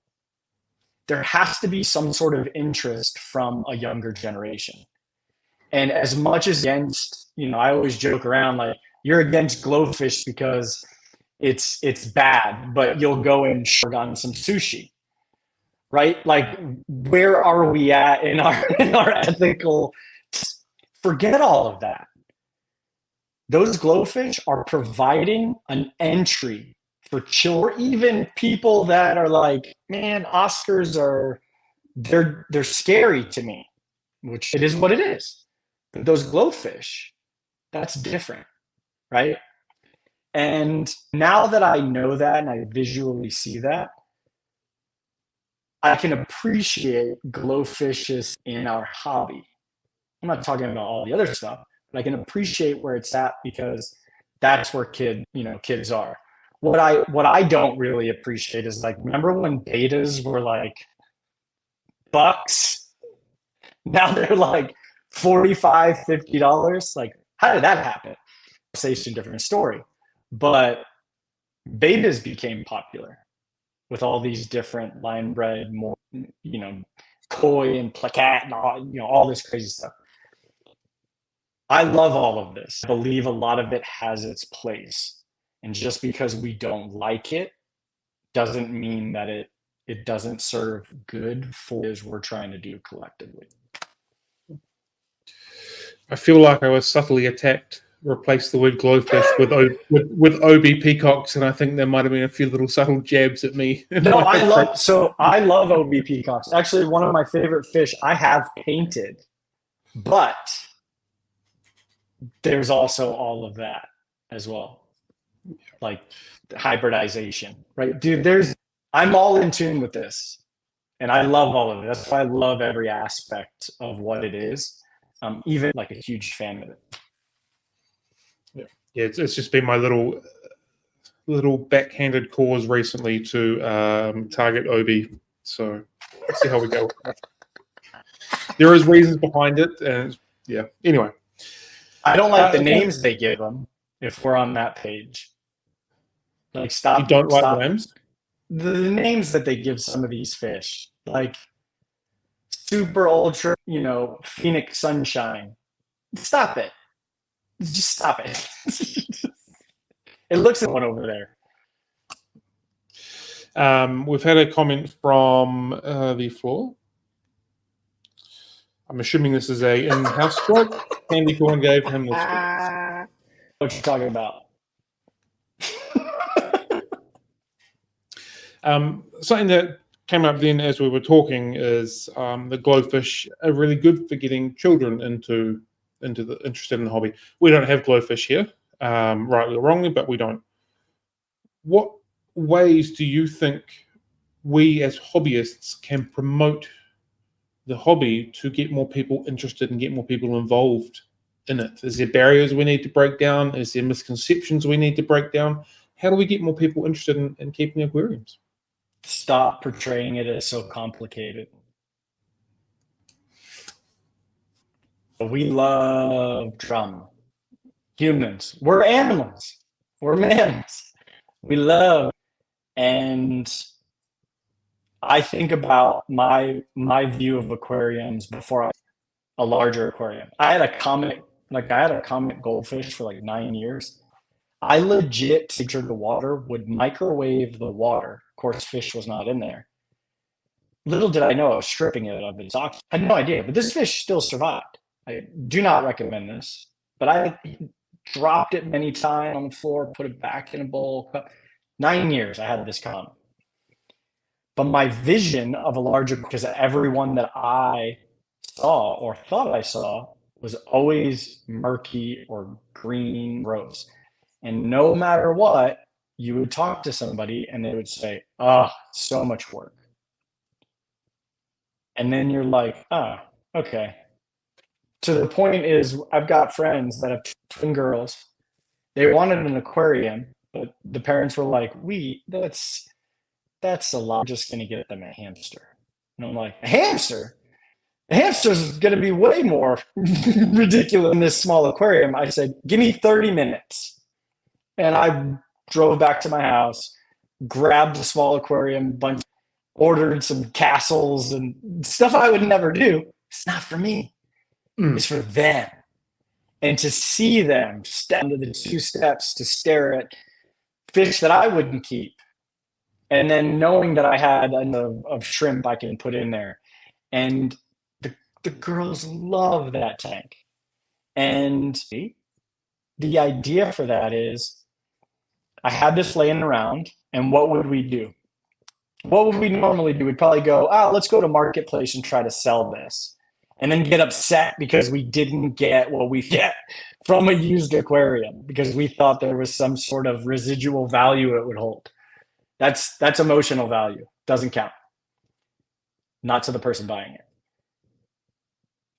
there has to be some sort of interest from a younger generation. And as much as against, I always joke around like you're against glowfish because it's bad, but you'll go and shug on some sushi, right? Like where are we at in our ethical? Forget all of that. Those glowfish are providing an entry for children, even people that are like, man, Oscars they're scary to me, which it is what it is. But those glowfish, that's different, right? And now that I know that and I visually see that, I can appreciate glowfishes in our hobby. I'm not talking about all the other stuff. I can appreciate where it's at because that's where kids are. What I don't really appreciate is like, remember when betas were like bucks? Now they're like $45, $50. Like, how did that happen? Conversation, different story. But betas became popular with all these different line bred, more, koi and placat and all this crazy stuff. I love all of this. I believe a lot of it has its place. And just because we don't like it doesn't mean that it doesn't serve good for what we're trying to do collectively. I feel like I was subtly attacked. Replace the word glowfish with OB peacocks, and I think there might have been a few little subtle jabs at me. No, I love OB peacocks. Actually, one of my favorite fish I have painted, but there's also all of that as well, like hybridization, right? Dude, I'm all in tune with this, and I love all of it. That's why I love every aspect of what it is. Even like a huge fan of it. Yeah, it's just been my little backhanded cause recently to target OB. So let's see how we go. There is reasons behind it, and yeah. Anyway, I don't like the names they give them. If we're on that page, like stop. You don't like names? The names that they give some of these fish, like super ultra, Phoenix Sunshine. Stop it. Just stop it. It looks like one over there. We've had a comment from the floor. I'm assuming this is a in-house stroke. Candy Corn gave him this. What you talking about? Something that came up then as we were talking is the glowfish are really good for getting children interested in the hobby. We don't have glowfish here, rightly or wrongly, but we don't. What ways do you think we as hobbyists can promote the hobby to get more people interested and get more people involved in it? Is there barriers we need to break down? Is there misconceptions we need to break down? How do we get more people interested in keeping aquariums? Stop portraying it as so complicated. We love drama. Humans. We're animals. We're mammals. We love. And I think about my view of aquariums before a larger aquarium. I had a comet goldfish for like 9 years. I legit temperature the water, would microwave the water. Of course, fish was not in there. Little did I know I was stripping it of its oxygen. I had no idea, but this fish still survived. I do not recommend this, but I dropped it many times on the floor, put it back in a bowl. 9 years I had this comet. But my vision of a larger, because everyone that I saw or thought I saw was always murky or green, gross. And no matter what, you would talk to somebody and they would say, "Oh, so much work." And then you're like, "Oh, okay." To the point is, I've got friends that have twin girls. They wanted an aquarium, but the parents were like, that's a lot. We're just going to get them a hamster. And I'm like, a hamster? A hamster's going to be way more ridiculous than this small aquarium. I said, give me 30 minutes. And I drove back to my house, grabbed a small aquarium, ordered some castles and stuff I would never do. It's not for me. It's for them. And to see them step into the 2 steps to stare at fish that I wouldn't keep. And then knowing that I had enough of shrimp I can put in there. And the girls love that tank. And the idea for that is I had this laying around, and what would we do? What would we normally do? We'd probably go, let's go to Marketplace and try to sell this. And then get upset because we didn't get what we get from a used aquarium because we thought there was some sort of residual value it would hold. That's emotional value. Doesn't count. Not to the person buying it.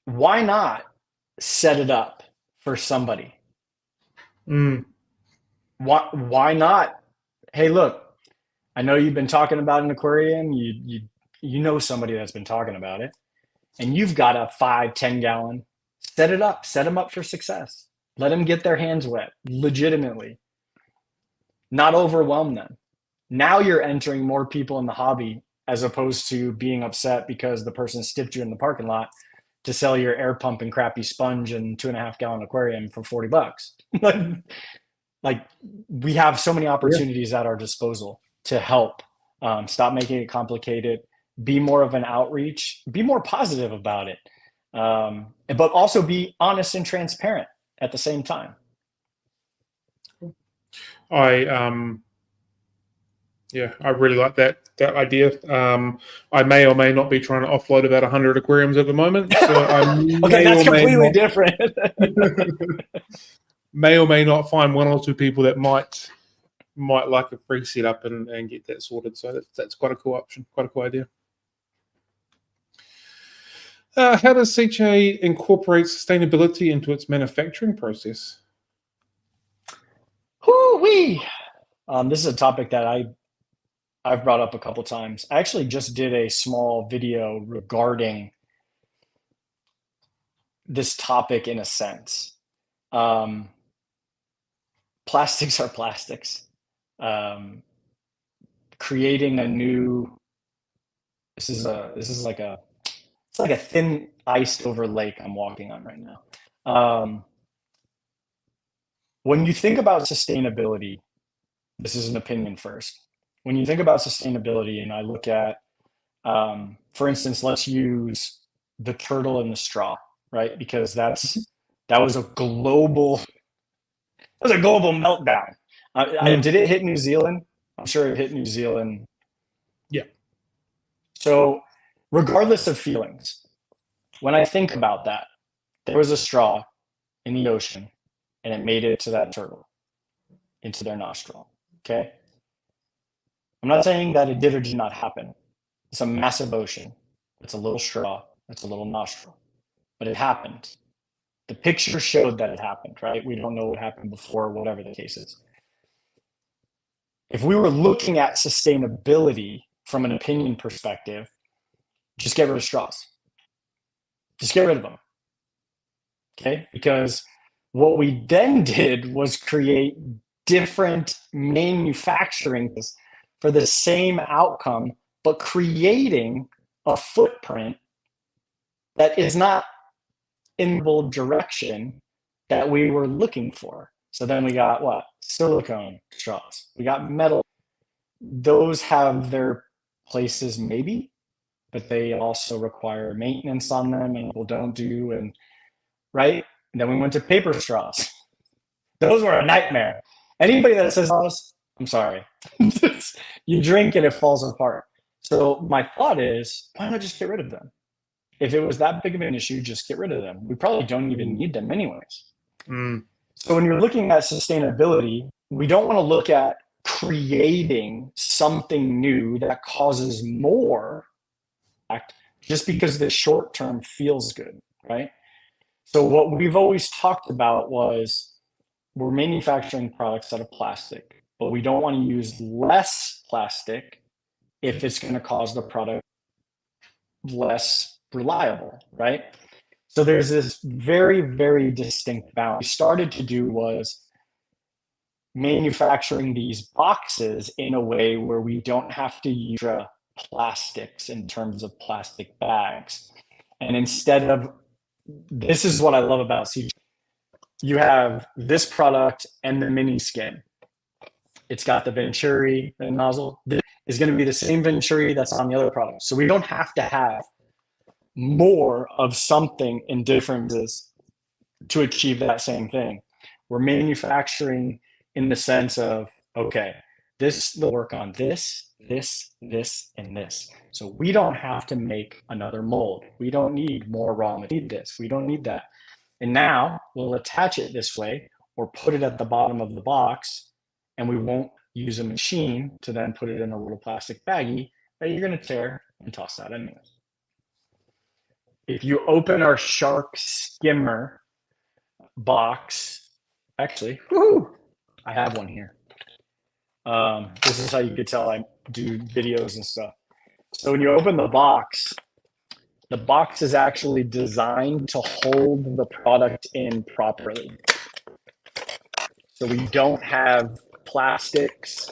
Why not set it up for somebody? Why not? Hey, look, I know you've been talking about an aquarium. You know somebody that's been talking about it. And you've got a 5-10 gallon. Set it up. Set them up for success. Let them get their hands wet legitimately. not overwhelm them. Now you're entering more people in the hobby as opposed to being upset because the person stiffed you in the parking lot to sell your air pump and crappy sponge and 2.5 gallon aquarium for $40. like we have so many Yeah. opportunities at our disposal to help. Stop making it complicated. Be more of an outreach. Be more positive about it, but also be honest and transparent at the same time. I really like that idea. I may or may not be trying to offload about 100 aquariums at the moment. So I okay, that's completely different. may or may not find one or two people that might like a free setup and get that sorted. So that's quite a cool option, quite a cool idea. How does SICCE incorporate sustainability into its manufacturing process? Woo-wee. This is a topic that I've brought up a couple times. I actually just did a small video regarding this topic in a sense. Plastics are plastics. Creating a new, this is like a thin iced over lake I'm walking on right now. When you think about sustainability, this is an opinion first. When you think about sustainability, and I look at, for instance, let's use the turtle and the straw, right? Because that was a global meltdown. Did it hit New Zealand? I'm sure it hit New Zealand. Yeah. So regardless of feelings, when I think about that, there was a straw in the ocean and it made it to that turtle, into their nostril. Okay. I'm not saying that it did or did not happen. It's a massive ocean. It's a little straw. It's a little nostril. But it happened. The picture showed that it happened, right? We don't know what happened before, whatever the case is. If we were looking at sustainability from an opinion perspective, just get rid of straws. Just get rid of them. Okay? Because what we then did was create different manufacturing for the same outcome, but creating a footprint that is not in the direction that we were looking for. So then we got what? Silicone straws. We got metal. Those have their places maybe, but they also require maintenance on them and people don't do, and right? And then we went to paper straws. Those were a nightmare. Anybody that says straws, I'm sorry. You drink and it falls apart. So my thought is, why not just get rid of them? If it was that big of an issue, just get rid of them. We probably don't even need them anyways. So when you're looking at sustainability, we don't want to look at creating something new that causes more just because the short term feels good, right? So what we've always talked about was we're manufacturing products out of plastic, but we don't want to use less plastic if it's going to cause the product less reliable, right? So there's this very, very distinct balance. What we started to do was manufacturing these boxes in a way where we don't have to use plastics in terms of plastic bags. And instead of, this is what I love about SICCE. You have this product and the mini skin. It's got the venturi, the nozzle. This is going to be the same venturi that's on the other product. So we don't have to have more of something in differences to achieve that same thing. We're manufacturing in the sense of, okay, this will work on this, and this. So we don't have to make another mold. We don't need more raw material. We don't need that. And now we'll attach it this way or put it at the bottom of the box, and we won't use a machine to then put it in a little plastic baggie that you're going to tear and toss out anyways. If you open our shark skimmer box, actually, I have one here. This is how you could tell I do videos and stuff. So when you open the box is actually designed to hold the product in properly. So we don't have plastics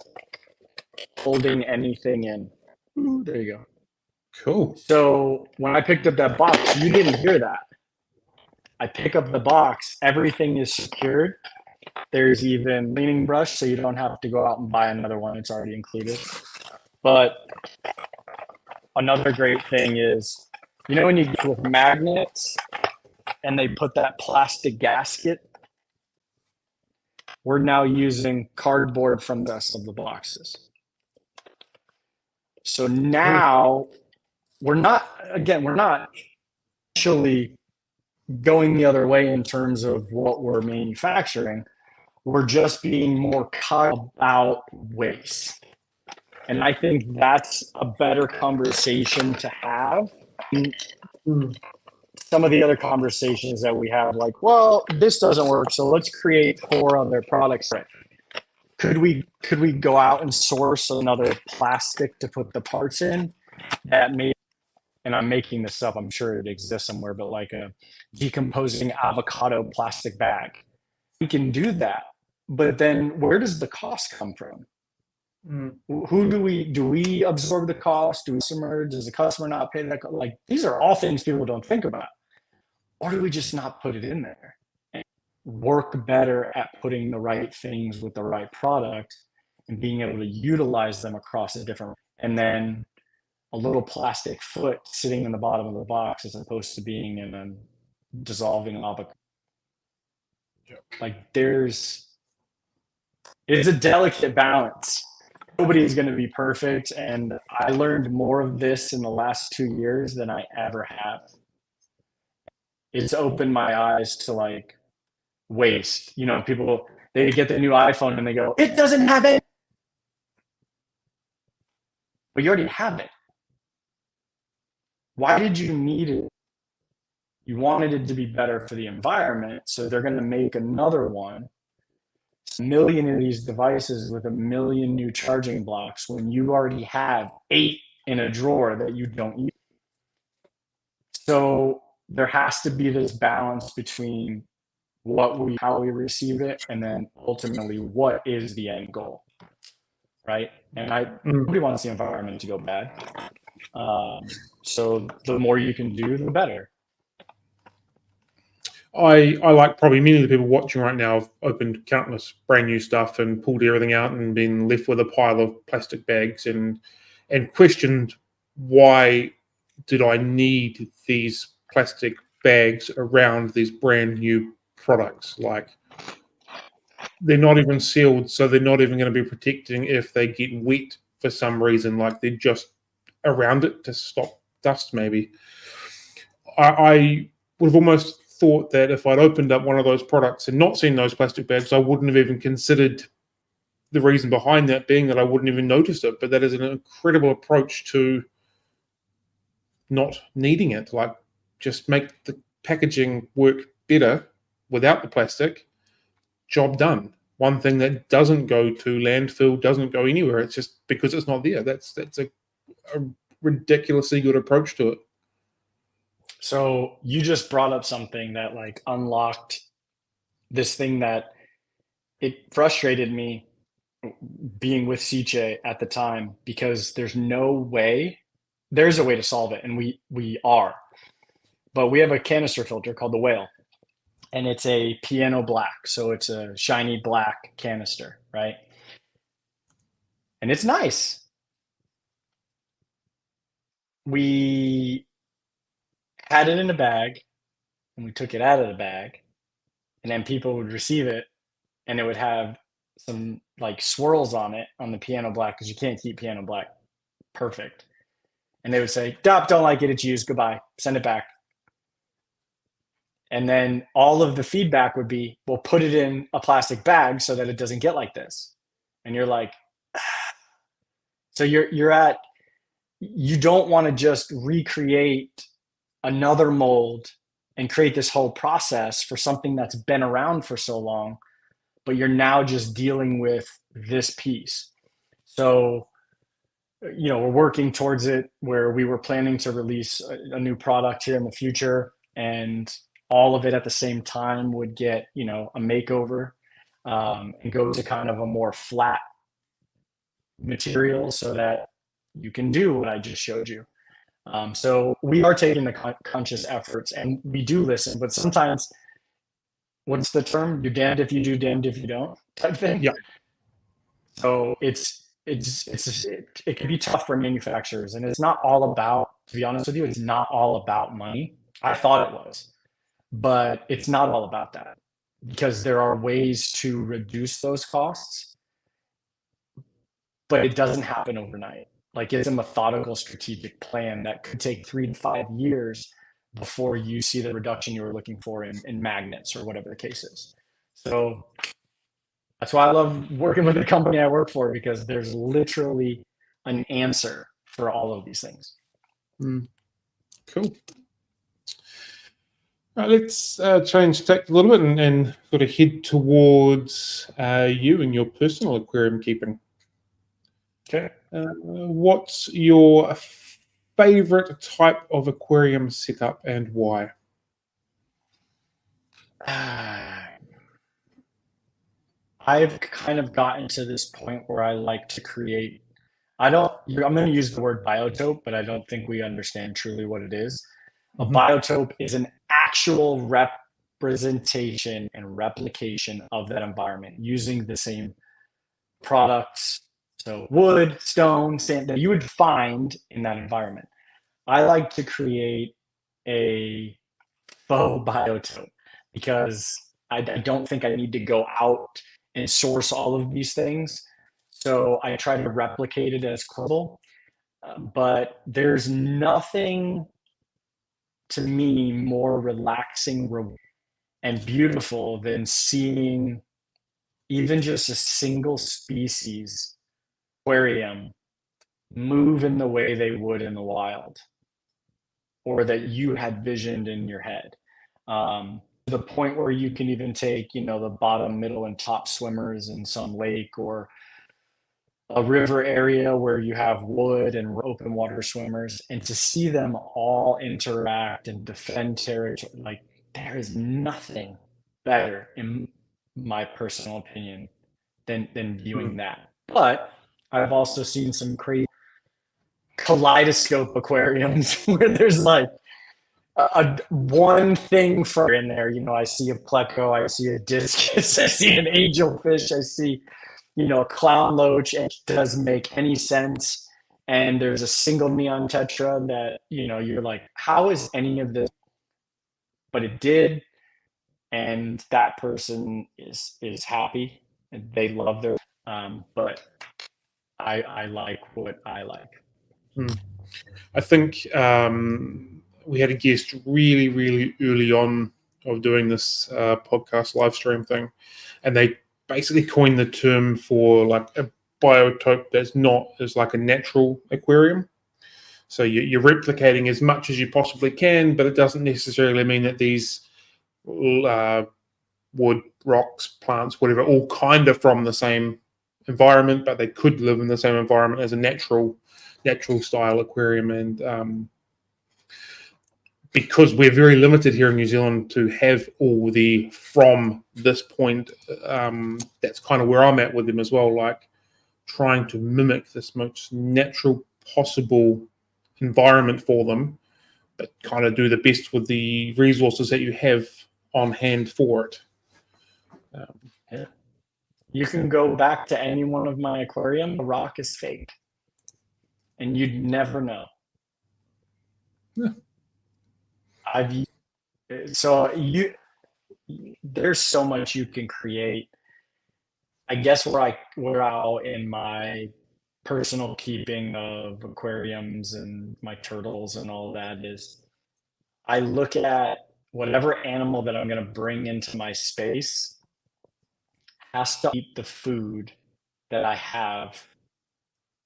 holding anything in. Ooh, there you go. Cool. So when I picked up that box, you didn't hear that. I pick up the box, everything is secured. There's even cleaning brush, so you don't have to go out and buy another one. It's already included. But another great thing is, you know, when you get with magnets and they put that plastic gasket, we're now using cardboard from the rest of the boxes. So now we're not actually going the other way in terms of what we're manufacturing. We're just being more cognizant about waste. And I think that's a better conversation to have. Some of the other conversations that we have, like, well, this doesn't work, so let's create 4 other products. Could we go out and source another plastic to put the parts in that may, and I'm making this up, I'm sure it exists somewhere, but like a decomposing avocado plastic bag. We can do that, but then where does the cost come from? Who do we absorb the cost? Does the customer not pay that? Like, these are all things people don't think about. Or do we just not put it in there and work better at putting the right things with the right product and being able to utilize them across a different, and then a little plastic foot sitting in the bottom of the box as opposed to being in a dissolving avocado. Like, it's a delicate balance. Nobody's going to be perfect. And I learned more of this in the last 2 years than I ever have. It's opened my eyes to like waste. You know, people, they get the new iPhone and they go, it doesn't have it. But you already have it. Why did you need it? You wanted it to be better for the environment. So they're going to make another one. A million of these devices with a million new charging blocks when you already have 8 in a drawer that you don't use. So there has to be this balance between how we receive it, and then ultimately what is the end goal, right? And nobody wants the environment to go bad. So the more you can do, the better. I like probably many of the people watching right now have opened countless brand new stuff and pulled everything out and been left with a pile of plastic bags and questioned, why did I need these plastic bags around these brand new products? Like, they're not even sealed, so they're not even going to be protecting if they get wet for some reason. Like, they're just around it to stop dust, maybe. I would have almost thought that if I'd opened up one of those products and not seen those plastic bags, I wouldn't have even considered the reason behind that being that I wouldn't even notice it. But that is an incredible approach to not needing it. Like, just make the packaging work better without the plastic. Job done. One thing that doesn't go to landfill, doesn't go anywhere. It's just because it's not there. That's a ridiculously good approach to it. So you just brought up something that like unlocked this thing that it frustrated me being with SICCE at the time, because there's a way to solve it, and we are. But we have a canister filter called the Whale, and it's a piano black, so it's a shiny black canister, right? And it's nice. We had it in a bag, and we took it out of the bag, and then people would receive it, and it would have some like swirls on it on the piano black, because you can't keep piano black perfect. And they would say, "Don't like it, it's used, goodbye, send it back." And then all of the feedback would be, well, put it in a plastic bag so that it doesn't get like this. And you're like, so you don't want to just recreate another mold and create this whole process for something that's been around for so long, but you're now just dealing with this piece. So, you know, we're working towards it, where we were planning to release a new product here in the future, and all of it at the same time would get, you know, a makeover. and go to kind of a more flat material so that you can do what I just showed you. So we are taking the conscious efforts, and we do listen, but sometimes, what's the term? You're damned if you do, damned if you don't type thing. Yeah. So it can be tough for manufacturers, and it's not all about, to be honest with you, it's not all about money. I thought it was, but it's not all about that, because there are ways to reduce those costs, but it doesn't happen overnight. Like, it's a methodical, strategic plan that could take 3 to 5 years before you see the reduction you were looking for in magnets or whatever the case is. So that's why I love working with the company I work for, because there's literally an answer for all of these things. Cool. Let's change tack a little bit and sort of head towards you and your personal aquarium keeping. Okay. What's your favorite type of aquarium setup and why? I've kind of gotten to this point where I like to create. I'm going to use the word biotope, but I don't think we understand truly what it is. A biotope is an actual representation and replication of that environment using the same products, so wood, stone, sand, that you would find in that environment. I like to create a faux biotope because I don't think I need to go out and source all of these things. So I try to replicate it as possible. But there's nothing, to me, more relaxing and beautiful than seeing even just a single species aquarium move in the way they would in the wild, or that you had visioned in your head. To the point where you can even take, the bottom, middle, and top swimmers in some lake or a river area where you have wood and open water swimmers, and to see them all interact and defend territory, like, there is nothing better, in my personal opinion, than viewing that. But I've also seen some crazy kaleidoscope aquariums where there's like one thing for in there. I see a pleco, I see a discus, I see an angelfish, I see, a clown loach, and it doesn't make any sense. And there's a single neon tetra that, you're like, how is any of this? But it did. And that person is happy and they love their, but I like what I like. I think we had a guest really, really early on of doing this podcast live stream thing, and they basically coined the term for like a biotope that's not as like a natural aquarium. So you're replicating as much as you possibly can, but it doesn't necessarily mean that these wood, rocks, plants, whatever, all kind of from the same environment, but they could live in the same environment as a natural style aquarium. And because we're very limited here in New Zealand to have all the from this point, that's kind of where I'm at with them as well, like trying to mimic this most natural possible environment for them, but kind of do the best with the resources that you have on hand for it. Yeah. You can go back to any one of my aquarium, the rock is fake, and you'd never know. Yeah. There's so much you can create. I guess where I'll, in my personal keeping of aquariums and my turtles and all that, is I look at whatever animal that I'm going to bring into my space has to eat the food that I have,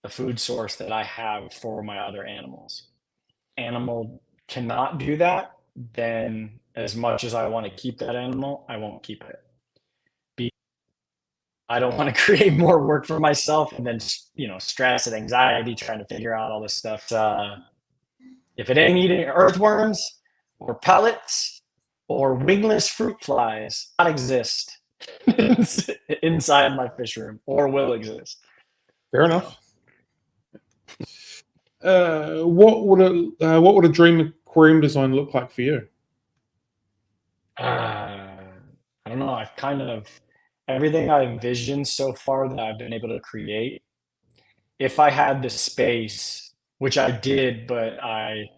the food source that I have for my other animals. Animal cannot do that, then as much as I want to keep that animal, I won't keep it. I don't want to create more work for myself and then, stress and anxiety trying to figure out all this stuff. If it ain't eating earthworms or pellets or wingless fruit flies, not exist inside my fish room, or will exist. Fair enough. What would a dream aquarium design look like for you? I don't know. I've kind of everything I envisioned so far that I've been able to create. If I had the space, which I did, but I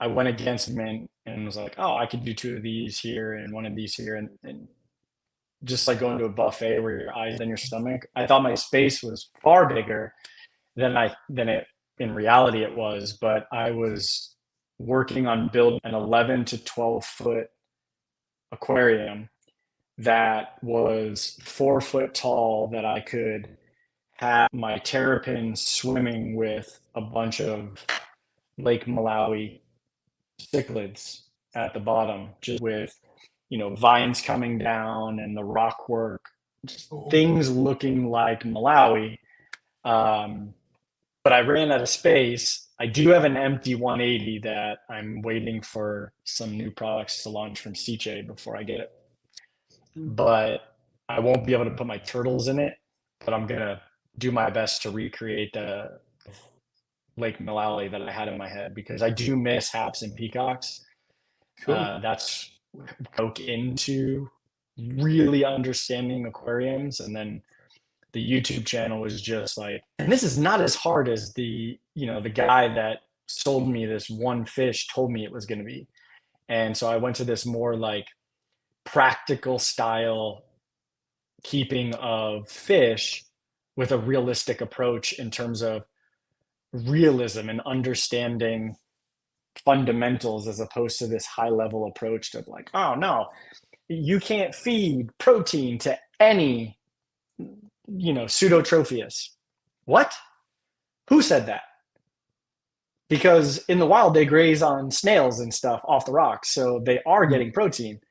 went against mint and was like, oh, I could do two of these here and one of these here, and just like going to a buffet where your eyes in your stomach. I thought my space was far bigger than it in reality it was, but I was working on building an 11 to 12 foot aquarium that was 4 foot tall, that I could have my terrapins swimming with a bunch of Lake Malawi cichlids at the bottom, just with vines coming down and the rock work, just things looking like Malawi. Um, but I ran out of space. I do have an empty 180 that I'm waiting for some new products to launch from SICCE before I get it. But I won't be able to put my turtles in it. But I'm gonna do my best to recreate the Lake Malawi that I had in my head, because I do miss haps and peacocks. Cool. That's broke into really understanding aquariums, and then the YouTube channel was just like, and this is not as hard as the guy that sold me this one fish told me it was going to be. And so I went to this more like practical style keeping of fish with a realistic approach in terms of realism and understanding fundamentals, as opposed to this high level approach of like, oh no, you can't feed protein to any pseudotrophius. What? Who said that? Because in the wild they graze on snails and stuff off the rocks, so they are getting protein.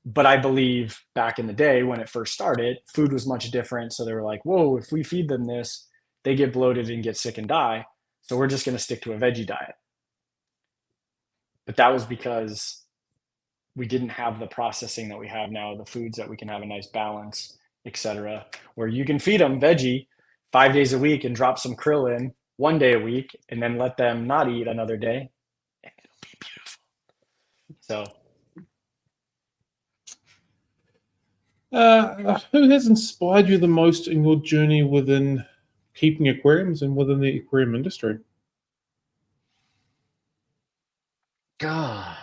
But I believe back in the day when it first started, food was much different. So they were like, whoa, if we feed them this, they get bloated and get sick and die. So we're just going to stick to a veggie diet. But that was because we didn't have the processing that we have now, the foods that we can have a nice balance, etc., where you can feed them veggie 5 days a week and drop some krill in one day a week, and then let them not eat another day. It'll be beautiful. So who has inspired you the most in your journey within keeping aquariums and within the aquarium industry? God.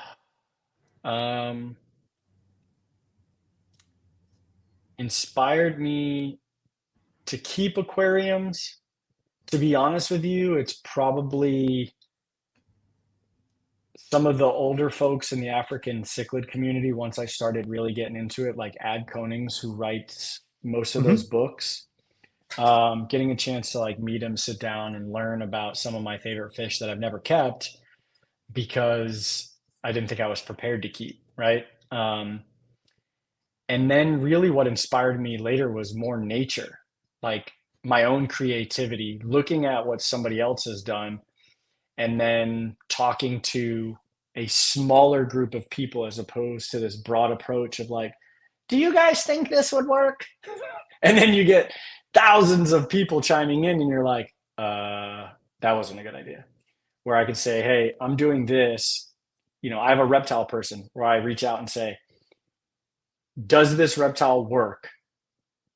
Inspired me to keep aquariums. To be honest with you, it's probably some of the older folks in the African cichlid community. Once I started really getting into it, like Ad Konings, who writes most of those books, getting a chance to like meet him, sit down and learn about some of my favorite fish that I've never kept because I didn't think I was prepared to keep, right? And then really what inspired me later was more nature, like my own creativity, looking at what somebody else has done, and then talking to a smaller group of people as opposed to this broad approach of like, do you guys think this would work? And then you get thousands of people chiming in and you're like, that wasn't a good idea. Where I could say, hey, I'm doing this. I have a reptile person where I reach out and say, does this reptile work?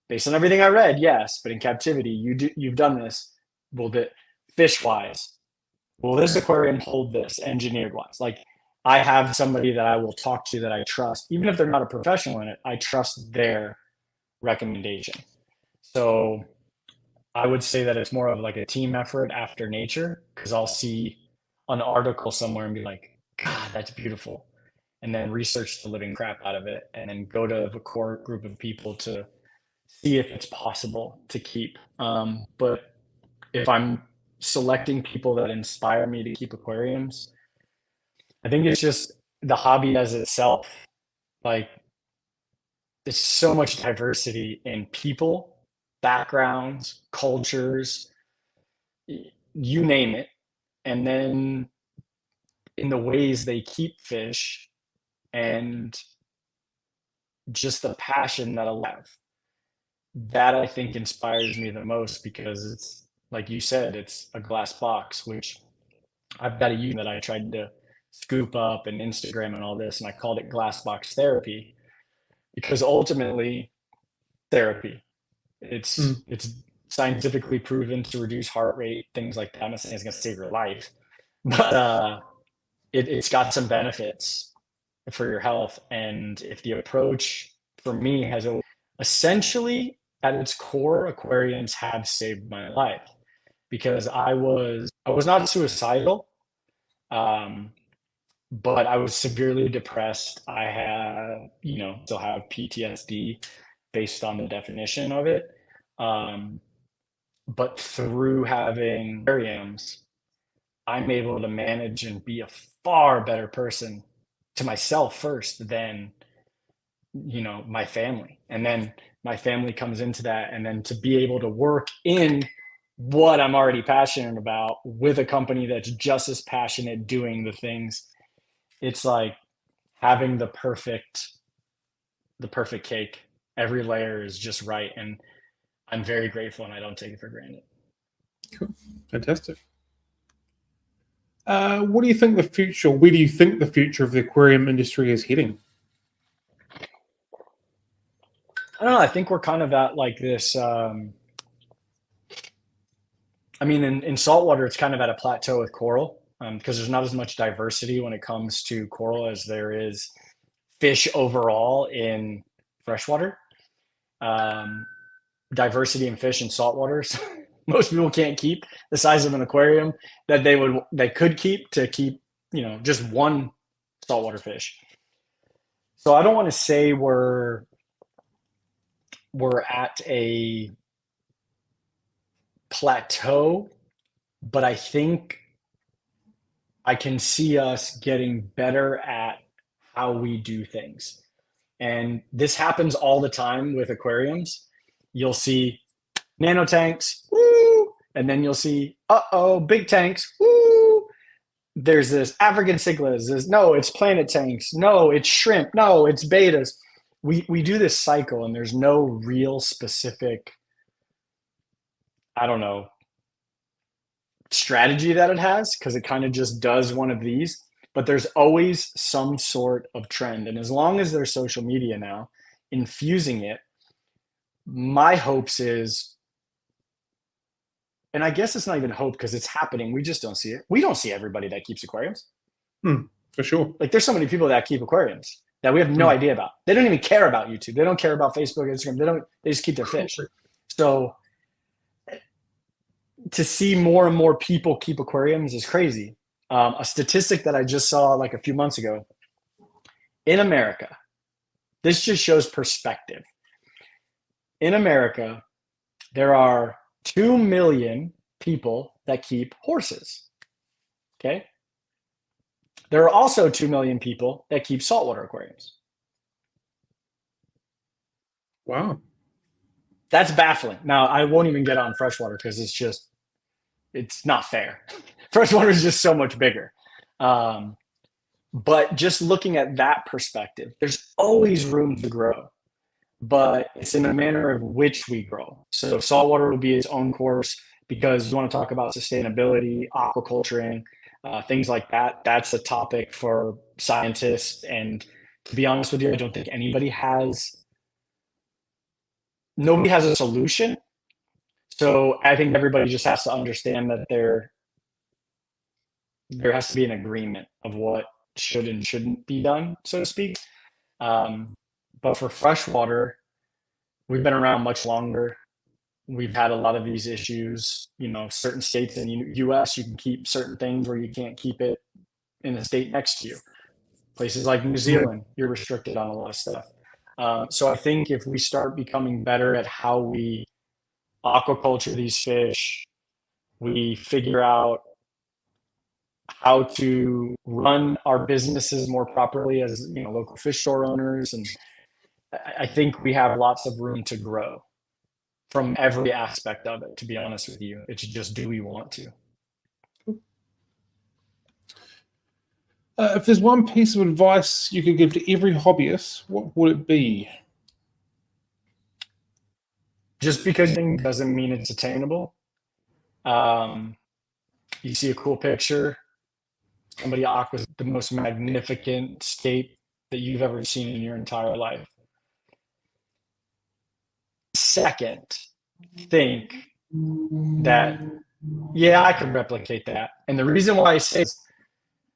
Based on everything I read, yes, but in captivity, you've done this. Will the fish wise, will this aquarium hold this engineered wise? Like, I have somebody that I will talk to that I trust, even if they're not a professional in it. I trust their recommendation. So I would say that it's more of like a team effort after nature, because I'll see an article somewhere and be like, God, that's beautiful. And then research the living crap out of it, and then go to a core group of people to see if it's possible to keep. But if I'm selecting people that inspire me to keep aquariums, I think it's just the hobby as itself. Like, there's so much diversity in people, backgrounds, cultures, you name it. And then in the ways they keep fish, and just the passion that I have. That I think inspires me the most, because it's like you said, it's a glass box, which I've got a unit that I tried to scoop up and Instagram and all this, and I called it glass box therapy, because ultimately therapy, it's scientifically proven to reduce heart rate, things like that. I'm not saying it's going to save your life, but it's got some benefits for your health. And if the approach for me has essentially at its core, aquariums have saved my life, because I was not suicidal, um, but I was severely depressed. I have, still have PTSD based on the definition of it. Um, but through having aquariums, I'm able to manage and be a far better person to myself first than, my family. And then my family comes into that. And then to be able to work in what I'm already passionate about with a company that's just as passionate doing the things, it's like having the perfect cake. Every layer is just right. And I'm very grateful, and I don't take it for granted. Cool. Fantastic. What do you think the future? Where do you think the future of the aquarium industry is heading? I don't know. I think we're kind of at like this. I mean, in saltwater, it's kind of at a plateau with coral, because there's not as much diversity when it comes to coral as there is fish overall in freshwater. Um, Diversity in fish in saltwater. So most people can't keep the size of an aquarium that they could keep just one saltwater fish. So I don't want to say we're at a plateau, but I think I can see us getting better at how we do things. And this happens all the time with aquariums. You'll see nano tanks, woo, and then you'll see, big tanks, woo. There's this African cichlids. No, it's planet tanks. No, it's shrimp. No, it's betas. We do this cycle, and there's no real specific, I don't know, strategy that it has, because it kind of just does one of these. But there's always some sort of trend, and as long as there's social media now infusing it, my hopes is, and I guess it's not even hope because it's happening, we just don't see it. We don't see everybody that keeps aquariums. For sure. Like, there's so many people that keep aquariums that we have no idea about. They don't even care about YouTube. They don't care about Facebook, Instagram. They just keep their fish. So to see more and more people keep aquariums is crazy. A statistic that I just saw like a few months ago in America, this just shows perspective. In America, there are 2 million people that keep horses. Okay. There are also 2 million people that keep saltwater aquariums. Wow. That's baffling. Now, I won't even get on freshwater because it's not fair. Freshwater is just so much bigger. But just looking at that perspective, there's always room to grow, but it's in the manner of which we grow. So saltwater will be its own course, because you want to talk about sustainability, aquaculturing, things like that. That's a topic for scientists. And to be honest with you, I don't think nobody has a solution. So I think everybody just has to understand that there has to be an agreement of what should and shouldn't be done, so to speak. But for freshwater, we've been around much longer. We've had a lot of these issues. Certain states in the US, you can keep certain things where you can't keep it in the state next to you. Places like New Zealand, you're restricted on a lot of stuff. So I think if we start becoming better at how we aquaculture these fish, we figure out how to run our businesses more properly as local fish store owners, and I think we have lots of room to grow from every aspect of it. To be honest with you, it's just, do we want to? If there's one piece of advice you could give to every hobbyist, what would it be? Just because thing doesn't mean it's attainable. You see a cool picture, somebody aquas the most magnificent scape that you've ever seen in your entire life. Second, think that, yeah, I can replicate that. And the reason why I say is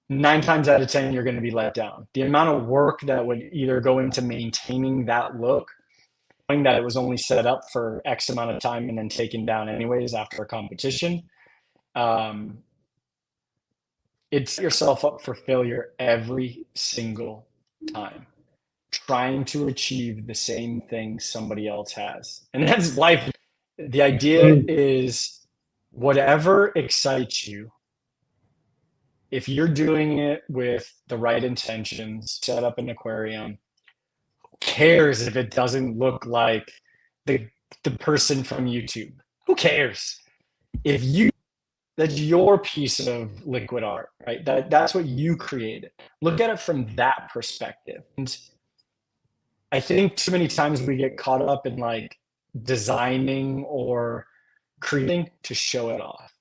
9 times out of 10, you're going to be let down. The amount of work that would either go into maintaining that look, knowing that it was only set up for X amount of time and then taken down anyways after a competition, it's yourself up for failure every single time, trying to achieve the same thing somebody else has. And that's life. The idea is whatever excites you, if you're doing it with the right intentions, set up an aquarium, who cares if it doesn't look like the person from YouTube? Who cares? If you, that's your piece of liquid art, right? That's what you created. Look at it from that perspective. And I think too many times we get caught up in like designing or creating to show it off.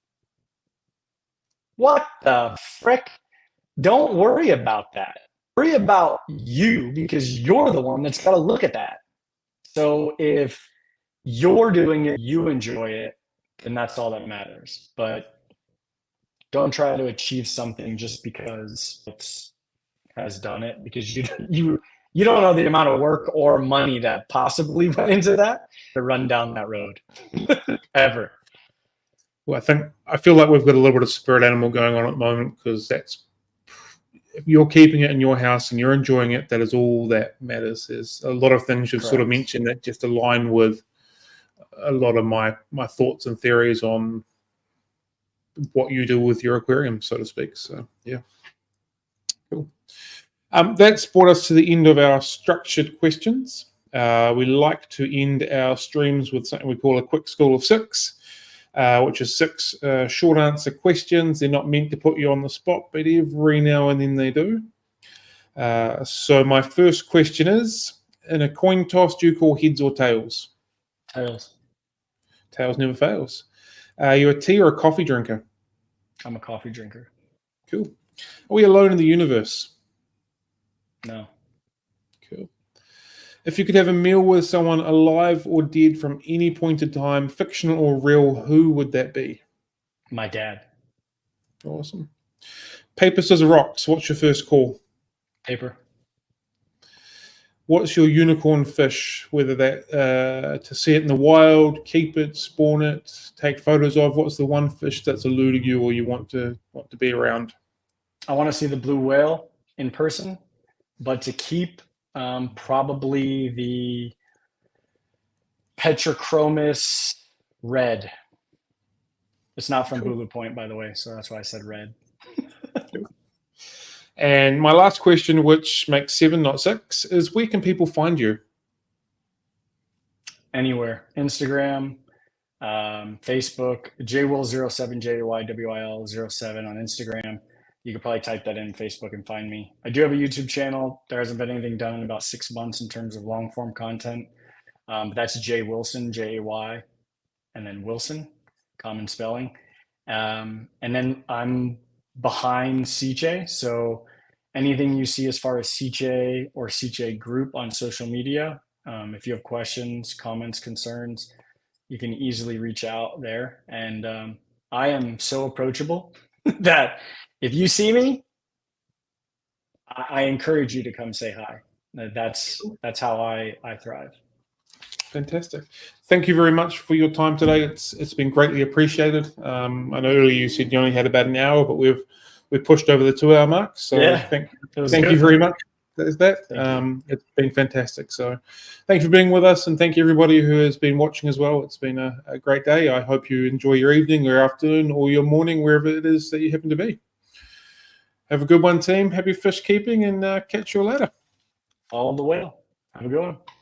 What the frick? Don't worry about that. Worry about you, because you're the one that's got to look at that. So if you're doing it, you enjoy it, then that's all that matters. But don't try to achieve something just because it has done it, because you don't know the amount of work or money that possibly went into that to run down that road ever. Well, I feel like we've got a little bit of spirit animal going on at the moment, because that's, if you're keeping it in your house and you're enjoying it, that is all that matters. There's a lot of things you've sort of mentioned that just align with a lot of my thoughts and theories on what you do with your aquarium, so to speak. So yeah, cool. That's brought us to the end of our structured questions. We like to end our streams with something we call a quick school of six, which is 6 short answer questions. They're not meant to put you on the spot, but every now and then they do. So my first question is, in a coin toss, do you call heads or tails? Tails. Tails never fails. Are you a tea or a coffee drinker? I'm a coffee drinker. Cool. Are we alone in the universe? No. Cool. If you could have a meal with someone alive or dead from any point in time, fictional or real, who would that be? My dad. Awesome. Paper, scissors, rocks. What's your first call? Paper. What's your unicorn fish? Whether that to see it in the wild, keep it, spawn it, take photos of. What's the one fish that's eluded you or you want to be around? I want to see the blue whale in person, but to keep, probably the Petrochromis red. It's not from Bulu Point, by the way, so that's why I said red. And my last question, which makes 7, not 6, is where can people find you? Anywhere. Instagram, Facebook, jwyl07, JYWIL07 on Instagram. You could probably type that in Facebook and find me. I do have a YouTube channel. There hasn't been anything done in about 6 months in terms of long form content. But that's Jay Wilson, Jay, and then Wilson, common spelling. And then I'm behind SICCE. So anything you see as far as SICCE or SICCE group on social media, if you have questions, comments, concerns, you can easily reach out there. And I am so approachable that if you see me, I encourage you to come say hi. That's how I thrive. Fantastic. Thank you very much for your time today. It's been greatly appreciated. I know earlier you said you only had about an hour, but we've pushed over the 2-hour mark. So yeah, thank you very much. It's been fantastic. So thank you for being with us, and thank you everybody who has been watching as well. It's been a great day. I hope you enjoy your evening or afternoon or your morning, wherever it is that you happen to be. Have a good one, team. Happy fish keeping, and catch you later. Follow the whale. Have a good one.